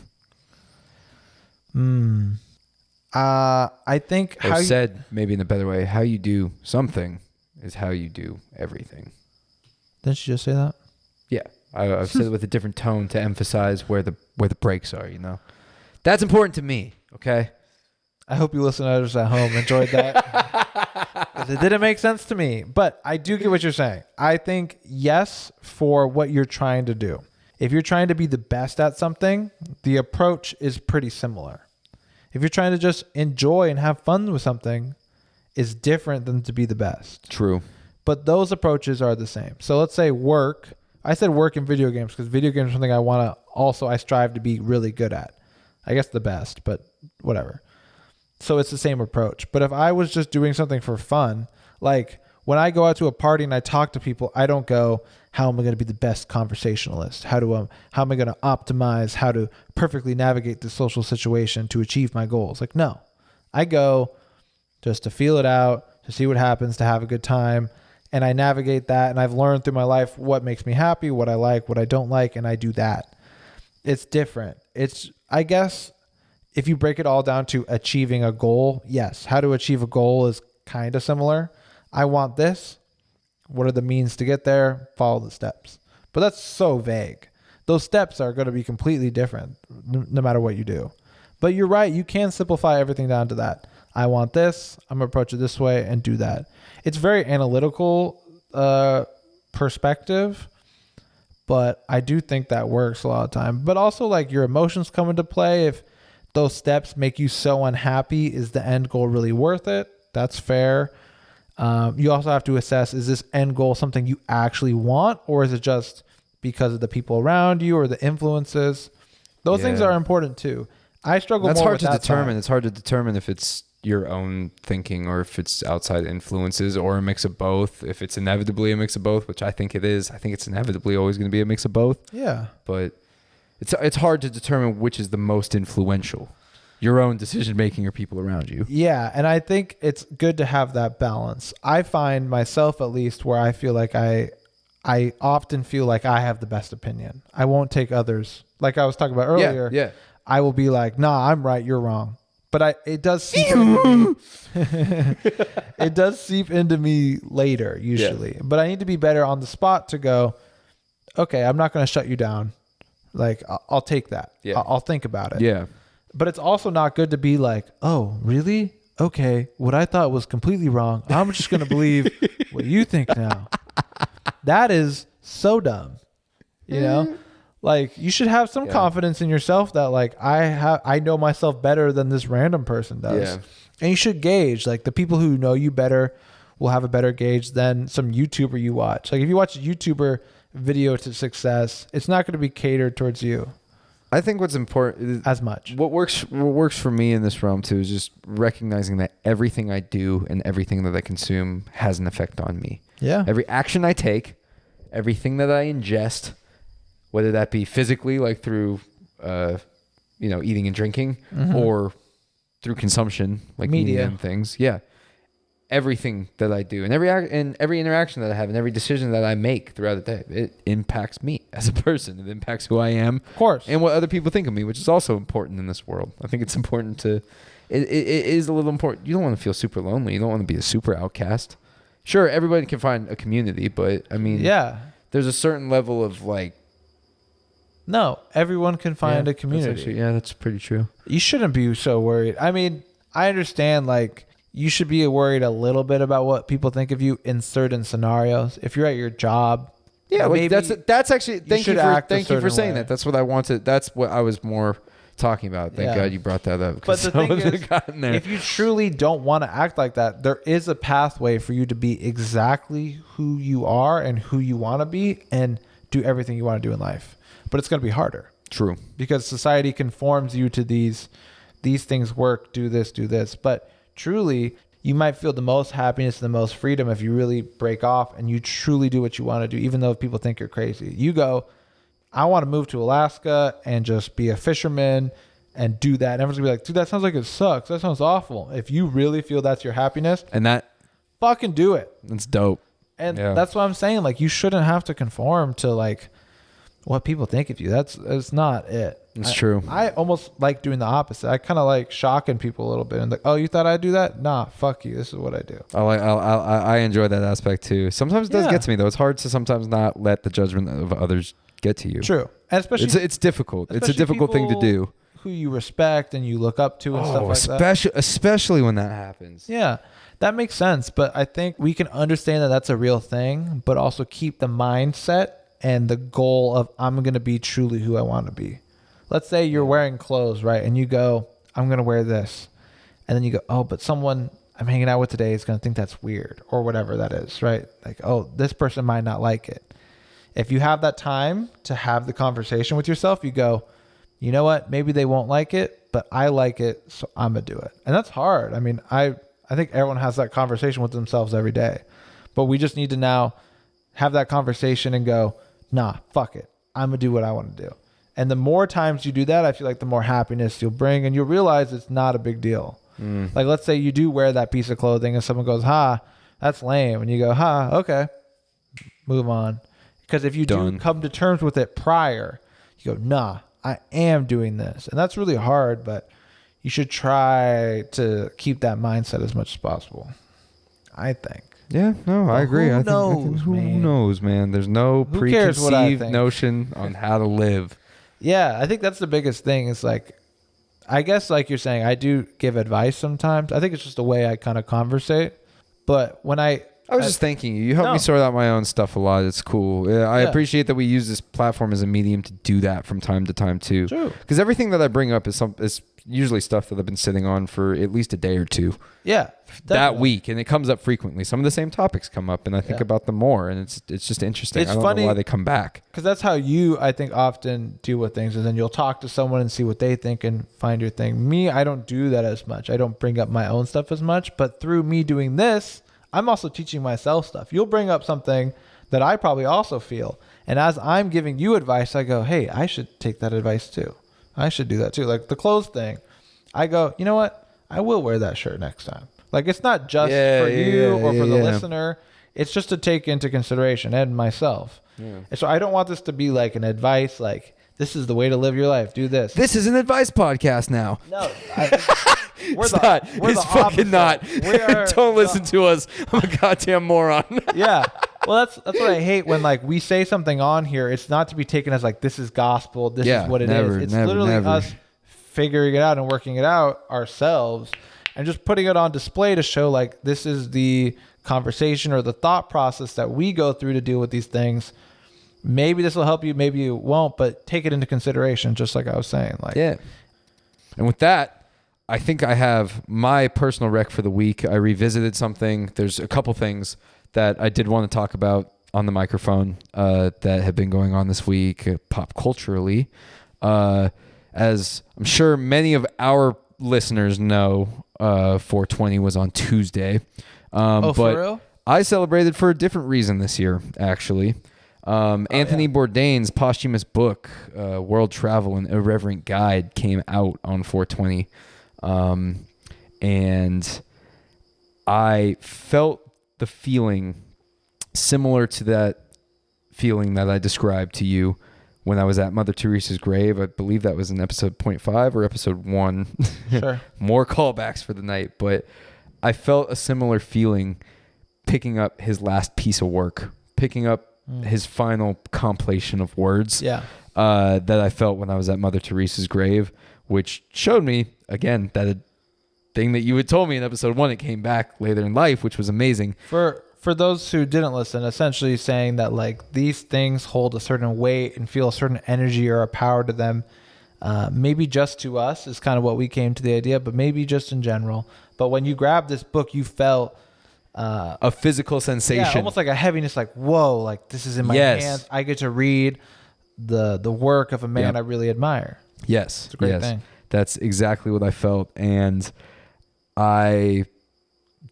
Speaker 2: I think
Speaker 1: Or said maybe in a better way, how you do something is how you do everything.
Speaker 2: Didn't you just say that?
Speaker 1: Yeah, I've said it with a different tone to emphasize where the breaks are. You know, that's important to me. Okay.
Speaker 2: I hope you listeners at home enjoyed that. 'Cause it didn't make sense to me, but I do get what you're saying. I think yes for what you're trying to do. If you're trying to be the best at something, the approach is pretty similar. If you're trying to just enjoy and have fun with something, is different than to be the best.
Speaker 1: True.
Speaker 2: But those approaches are the same. So let's say work. I said work in video games because video games are something I strive to be really good at. I guess the best, but whatever. So it's the same approach. But if I was just doing something for fun, like when I go out to a party and I talk to people, I don't go, how am I going to be the best conversationalist? How am I going to optimize how to perfectly navigate the social situation to achieve my goals? Like, no, I go just to feel it out, to see what happens, to have a good time. And I navigate that. And I've learned through my life what makes me happy, what I like, what I don't like. And I do that. It's different. I guess if you break it all down to achieving a goal, yes, how to achieve a goal is kind of similar. I want this. What are the means to get there? Follow the steps. But that's so vague. Those steps are going to be completely different no matter what you do. But you're right. You can simplify everything down to that. I want this. I'm going to approach it this way and do that. It's very analytical perspective, but I do think that works a lot of time. But also like your emotions come into play. If those steps make you so unhappy, is the end goal really worth it? That's fair. You also have to assess, is this end goal something you actually want, or is it just because of the people around you or the influences? Those things are important too. I struggle more with that.
Speaker 1: That's hard to determine. It's hard to determine if it's your own thinking or if it's outside influences or a mix of both. If it's inevitably a mix of both, which I think it is, I think it's inevitably always going to be a mix of both.
Speaker 2: Yeah.
Speaker 1: But it's hard to determine which is the most influential. Your own decision making or people around you.
Speaker 2: Yeah, and I think it's good to have that balance. I find myself, at least, where I feel like I often feel like I have the best opinion. I won't take others. Like I was talking about earlier.
Speaker 1: Yeah.
Speaker 2: I will be like, nah, I'm right, you're wrong. But it does seep into me. It does seep into me later, usually. Yeah. But I need to be better on the spot to go, okay, I'm not going to shut you down. Like, I'll take that.
Speaker 1: Yeah.
Speaker 2: I'll think about it.
Speaker 1: Yeah.
Speaker 2: But it's also not good to be like, oh, really? Okay, what I thought was completely wrong. I'm just going to believe what you think now. That is so dumb. You know? Like, you should have some confidence in yourself that, like, I know myself better than this random person does. Yeah. And you should gauge, like, the people who know you better will have a better gauge than some YouTuber you watch. Like, if you watch a YouTuber video to success, it's not going to be catered towards you.
Speaker 1: I think what's important
Speaker 2: as much.
Speaker 1: What works for me in this realm too is just recognizing that everything I do and everything that I consume has an effect on me.
Speaker 2: Yeah.
Speaker 1: Every action I take, everything that I ingest, whether that be physically, like through, eating and drinking, or through consumption, like media and things. Yeah. Everything that I do and every interaction that I have and every decision that I make throughout the day, it impacts me as a person. It impacts who I am,
Speaker 2: of course,
Speaker 1: and what other people think of me, which is also important in this world. I think it's important to. It is a little important. You don't want to feel super lonely. You don't want to be a super outcast. Sure, everybody can find a community, but I mean, there's a certain level of like.
Speaker 2: No, everyone can find a community.
Speaker 1: That's pretty true.
Speaker 2: You shouldn't be so worried. I mean, I understand like. You should be worried a little bit about what people think of you in certain scenarios. If you're at your job,
Speaker 1: like that's actually thank you for saying that. That's what I wanted. That's what I was more talking about. Thank God you brought that up.
Speaker 2: But the thing is, if you truly don't want to act like that, there is a pathway for you to be exactly who you are and who you want to be, and do everything you want to do in life. But it's going to be harder.
Speaker 1: True,
Speaker 2: because society conforms you to these things. Work, do this, but truly, you might feel the most happiness and the most freedom if you really break off and you truly do what you want to do, even though people think you're crazy. You go, I want to move to Alaska and just be a fisherman and do that. And everyone's going to be like, dude, that sounds like it sucks. That sounds awful. If you really feel that's your happiness,
Speaker 1: and that
Speaker 2: fucking do it.
Speaker 1: That's dope.
Speaker 2: And that's what I'm saying. Like, you shouldn't have to conform to like what people think of you. That's not it.
Speaker 1: It's true.
Speaker 2: I almost like doing the opposite. I kind of like shocking people a little bit and like, oh, you thought I'd do that? Nah, fuck you. This is what I do.
Speaker 1: I enjoy that aspect too. Sometimes it does get to me though. It's hard to sometimes not let the judgment of others get to you.
Speaker 2: True. And especially
Speaker 1: it's difficult. It's a difficult thing to do.
Speaker 2: Who you respect and you look up to and stuff like that.
Speaker 1: Especially when that happens.
Speaker 2: Yeah. That makes sense. But I think we can understand that that's a real thing, but also keep the mindset and the goal of I'm going to be truly who I want to be. Let's say you're wearing clothes, right? And you go, I'm going to wear this. And then you go, oh, but someone I'm hanging out with today is going to think that's weird or whatever that is, right? Like, oh, this person might not like it. If you have that time to have the conversation with yourself, you go, you know what? Maybe they won't like it, but I like it, so I'm going to do it. And that's hard. I mean, I think everyone has that conversation with themselves every day. But we just need to now have that conversation and go, nah, fuck it. I'm going to do what I want to do. And the more times you do that, I feel like the more happiness you'll bring, and you'll realize it's not a big deal. Like, let's say you do wear that piece of clothing and someone goes, ha, that's lame. And you go, ha, okay, move on. Because if you do come to terms with it prior, you go, nah, I am doing this. And that's really hard, but you should try to keep that mindset as much as possible, I think.
Speaker 1: Yeah, no, I agree.
Speaker 2: Who knows,
Speaker 1: who knows, man? There's no preconceived notion on how to live.
Speaker 2: Yeah, I think that's the biggest thing. Is like, I guess like you're saying, I do give advice sometimes. I think it's just the way I kind of conversate. But when I
Speaker 1: was just thanking you. You helped me sort out my own stuff a lot. It's cool. I appreciate that we use this platform as a medium to do that from time to time too.
Speaker 2: True.
Speaker 1: Because everything that I bring up is usually stuff that I've been sitting on for at least a day or two.
Speaker 2: Yeah.
Speaker 1: That
Speaker 2: definitely.
Speaker 1: week, and it comes up frequently. Some of the same topics come up, and I think about them more, and it's just interesting.
Speaker 2: It's
Speaker 1: I don't
Speaker 2: funny,
Speaker 1: know why they come back.
Speaker 2: Because that's how you, I think, often deal with things, and then you'll talk to someone and see what they think and find your thing. Me, I don't do that as much. I don't bring up my own stuff as much, but through me doing this, I'm also teaching myself stuff. You'll bring up something that I probably also feel, and as I'm giving you advice, I go, hey, I should take that advice too. I should do that too. Like the clothes thing, I go, you know what? I will wear that shirt next time. Like, it's not just for you or for the listener. It's just to take into consideration and myself. Yeah. And so I don't want this to be like an advice, like, this is the way to live your life. Do this.
Speaker 1: This is an advice podcast now.
Speaker 2: No.
Speaker 1: It's fucking not. Don't listen to us. I'm a goddamn moron.
Speaker 2: Yeah. Well, that's what I hate when, like, we say something on here. It's not to be taken as, like, this is gospel. This is what it is. It's literally us figuring it out and working it out ourselves. And just putting it on display to show, like, this is the conversation or the thought process that we go through to deal with these things. Maybe this will help you, maybe it won't, but take it into consideration, just like I was saying. Like,
Speaker 1: yeah. And with that, I think I have my personal rec for the week. I revisited something. There's a couple things that I did want to talk about on the microphone that have been going on this week, pop culturally. As I'm sure many of our listeners know, 420 was on Tuesday. But
Speaker 2: for real?
Speaker 1: I celebrated for a different reason this year, actually. Anthony Bourdain's posthumous book, World Travel, An Irreverent Guide, came out on 420. And I felt the feeling similar to that feeling that I described to you when I was at Mother Teresa's grave. I believe that was in episode 0.5 or episode 1.
Speaker 2: Sure.
Speaker 1: More callbacks for the night. But I felt a similar feeling picking up his last piece of work, picking up his final compilation of words that I felt when I was at Mother Teresa's grave, which showed me, again, that a thing that you had told me in episode 1, it came back later in life, which was amazing.
Speaker 2: For those who didn't listen, essentially saying that, like, these things hold a certain weight and feel a certain energy or a power to them. Maybe just to us is kind of what we came to the idea, but maybe just in general. But when you grabbed this book, you felt
Speaker 1: a physical sensation.
Speaker 2: Yeah, almost like a heaviness, like, whoa, like, this is in my hands. I get to read the work of a man I really admire.
Speaker 1: Yes.
Speaker 2: It's a great thing.
Speaker 1: That's exactly what I felt. And I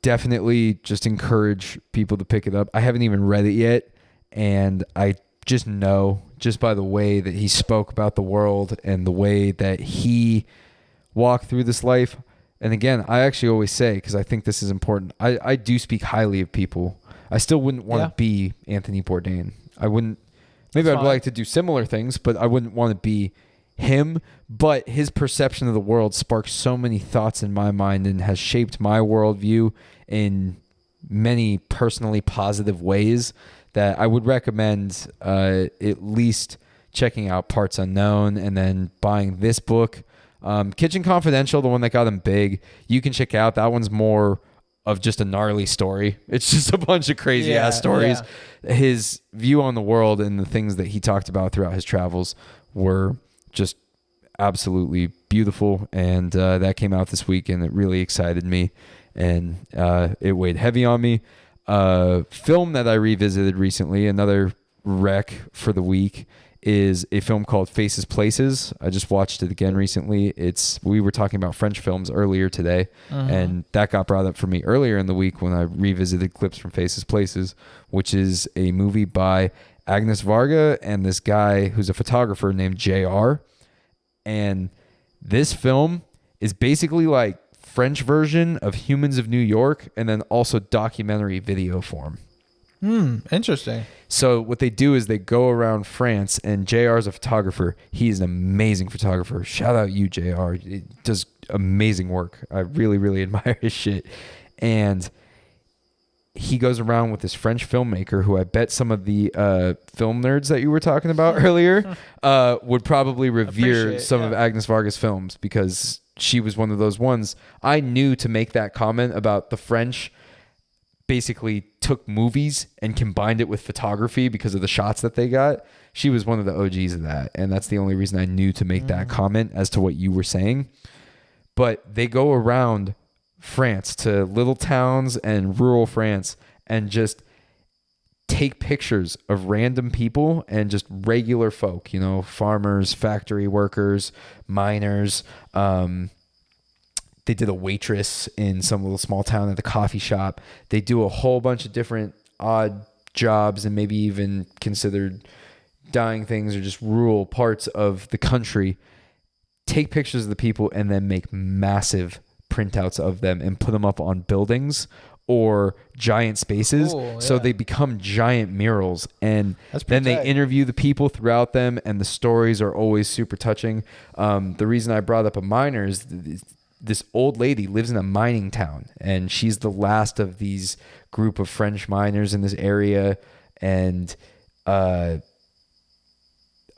Speaker 1: definitely just encourage people to pick it up. I haven't even read it yet. And I just know, just by the way that he spoke about the world and the way that he walked through this life. And again, I actually always say, because I think this is important, I do speak highly of people. I still wouldn't want to be Anthony Bourdain. I wouldn't. Maybe I'd like to do similar things, but I wouldn't want to be him. But his perception of the world sparks so many thoughts in my mind and has shaped my worldview in many personally positive ways that I would recommend at least checking out Parts Unknown and then buying this book. Kitchen Confidential, the one that got him big, you can check out. That one's more of just a gnarly story. It's just a bunch of crazy ass stories. Yeah. His view on the world and the things that he talked about throughout his travels were just absolutely beautiful. And that came out this week and it really excited me. And it weighed heavy on me. Film that I revisited recently, another rec for the week, is a film called Faces Places. I just watched it again recently. We were talking about French films earlier today, and that got brought up for me earlier in the week when I revisited clips from Faces Places, which is a movie by Agnes Varga and this guy who's a photographer named JR. And this film is basically like French version of Humans of New York and then also documentary video form.
Speaker 2: Interesting.
Speaker 1: So what they do is they go around France, and JR is a photographer. He's an amazing photographer. Shout out you, JR. He does amazing work. I really, really admire his shit. And he goes around with this French filmmaker who I bet some of the film nerds that you were talking about earlier would probably revere some of Agnes Varga's films, because she was one of those ones. I knew to make that comment about the French basically took movies and combined it with photography because of the shots that they got. She was one of the OGs of that. And that's the only reason I knew to make that comment as to what you were saying. but they go around France to little towns and rural France and just take pictures of random people and just regular folk, you know, farmers, factory workers, miners. They did a waitress in some little small town at the coffee shop. They do a whole bunch of different odd jobs and maybe even considered dying things or just rural parts of the country. Take pictures of the people and then make massive printouts of them and put them up on buildings or giant spaces.
Speaker 2: Cool,
Speaker 1: so
Speaker 2: yeah.
Speaker 1: they become giant murals, and
Speaker 2: That's
Speaker 1: then
Speaker 2: pretty
Speaker 1: they
Speaker 2: tight.
Speaker 1: interview the people throughout them, and the stories are always super touching. The reason I brought up a miner is this old lady lives in a mining town, and she's the last of these group of French miners in this area, and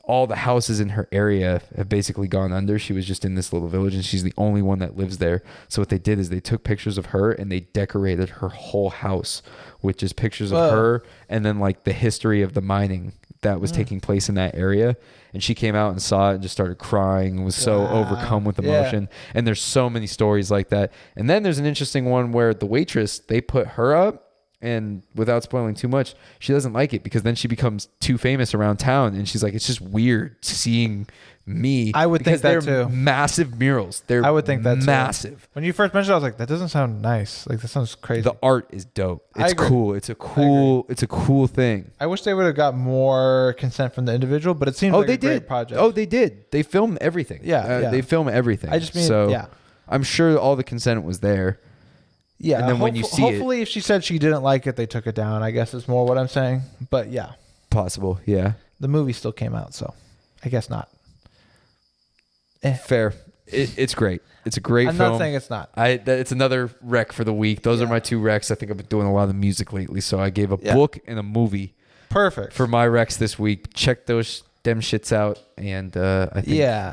Speaker 1: all the houses in her area have basically gone under. She was just in this little village, and she's the only one that lives there. So what they did is they took pictures of her and they decorated her whole house with just pictures of her and then like the history of the mining that was taking place in that area. And she came out and saw it and just started crying and was so overcome with emotion. And there's so many stories like that. And then there's an interesting one where the waitress, they put her up, and without spoiling too much, she doesn't like it because then she becomes too famous around town, and she's like, it's just weird seeing me.
Speaker 2: I would think
Speaker 1: because
Speaker 2: that
Speaker 1: they're
Speaker 2: too.
Speaker 1: Massive murals. They're
Speaker 2: I would think that too.
Speaker 1: massive.
Speaker 2: When you first mentioned it, I was like, that doesn't sound nice. Like, that sounds crazy.
Speaker 1: The art is dope.
Speaker 2: I
Speaker 1: It's
Speaker 2: agree.
Speaker 1: cool. It's a cool thing.
Speaker 2: I wish they would have got more consent from the individual, but it seems like
Speaker 1: they
Speaker 2: a great
Speaker 1: did.
Speaker 2: project.
Speaker 1: Oh, they did. They filmed everything.
Speaker 2: Yeah.
Speaker 1: They film everything.
Speaker 2: I just mean,
Speaker 1: so
Speaker 2: yeah.
Speaker 1: I'm sure all the consent was there.
Speaker 2: Yeah.
Speaker 1: And then when you see it-
Speaker 2: hopefully, if she said she didn't like it, they took it down. I guess is more what I'm saying. But yeah,
Speaker 1: Possible. Yeah.
Speaker 2: the movie still came out, so I guess not.
Speaker 1: Fair. It's great. It's a great
Speaker 2: I'm
Speaker 1: film.
Speaker 2: not saying it's not.
Speaker 1: It's another rec for the week. Those are my two recs. I think I've been doing a lot of music lately, so I gave a book and a movie
Speaker 2: Perfect.
Speaker 1: for my recs this week. Check them shits out, and I think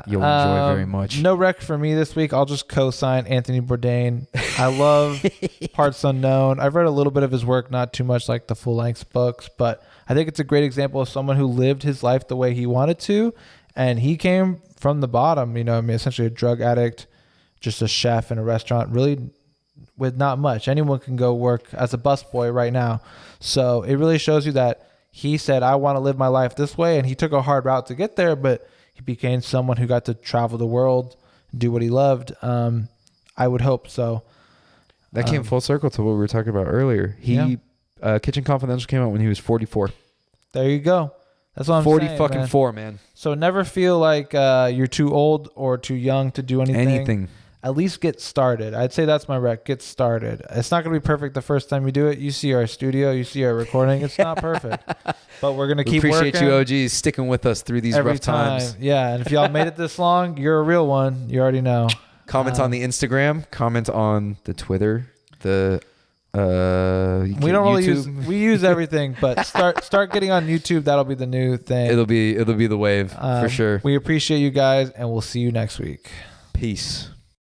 Speaker 1: you'll enjoy very much.
Speaker 2: No rec for me this week. I'll just co-sign Anthony Bourdain. I love Parts Unknown. I've read a little bit of his work, not too much like the full-length books, but I think it's a great example of someone who lived his life the way he wanted to, and he came from the bottom. You know, I mean, essentially a drug addict, just a chef in a restaurant, really with not much. Anyone can go work as a busboy right now. So it really shows you that he said, I want to live my life this way. And he took a hard route to get there, but he became someone who got to travel the world, do what he loved. I would hope so.
Speaker 1: That came full circle to what we were talking about earlier. Kitchen Confidential came out when he was 44.
Speaker 2: There you go. That's what I'm
Speaker 1: 40
Speaker 2: saying,
Speaker 1: fucking
Speaker 2: man.
Speaker 1: 4, man.
Speaker 2: So never feel like you're too old or too young to do anything. At least get started. I'd say that's my rec. Get started. It's not going to be perfect the first time you do it. You see our studio, you see our recording. It's not perfect, but we're going to keep
Speaker 1: Appreciate
Speaker 2: working.
Speaker 1: you, OGs, sticking with us through these
Speaker 2: every
Speaker 1: rough
Speaker 2: time.
Speaker 1: times.
Speaker 2: Yeah, and if y'all made it this long, you're a real one. You already know.
Speaker 1: Comment on the Instagram. Comment on the Twitter. The
Speaker 2: We don't really
Speaker 1: YouTube.
Speaker 2: we use everything, but start getting on YouTube. That'll be the new thing.
Speaker 1: It'll be the wave for sure.
Speaker 2: We appreciate you guys, and we'll see you next week.
Speaker 1: Peace.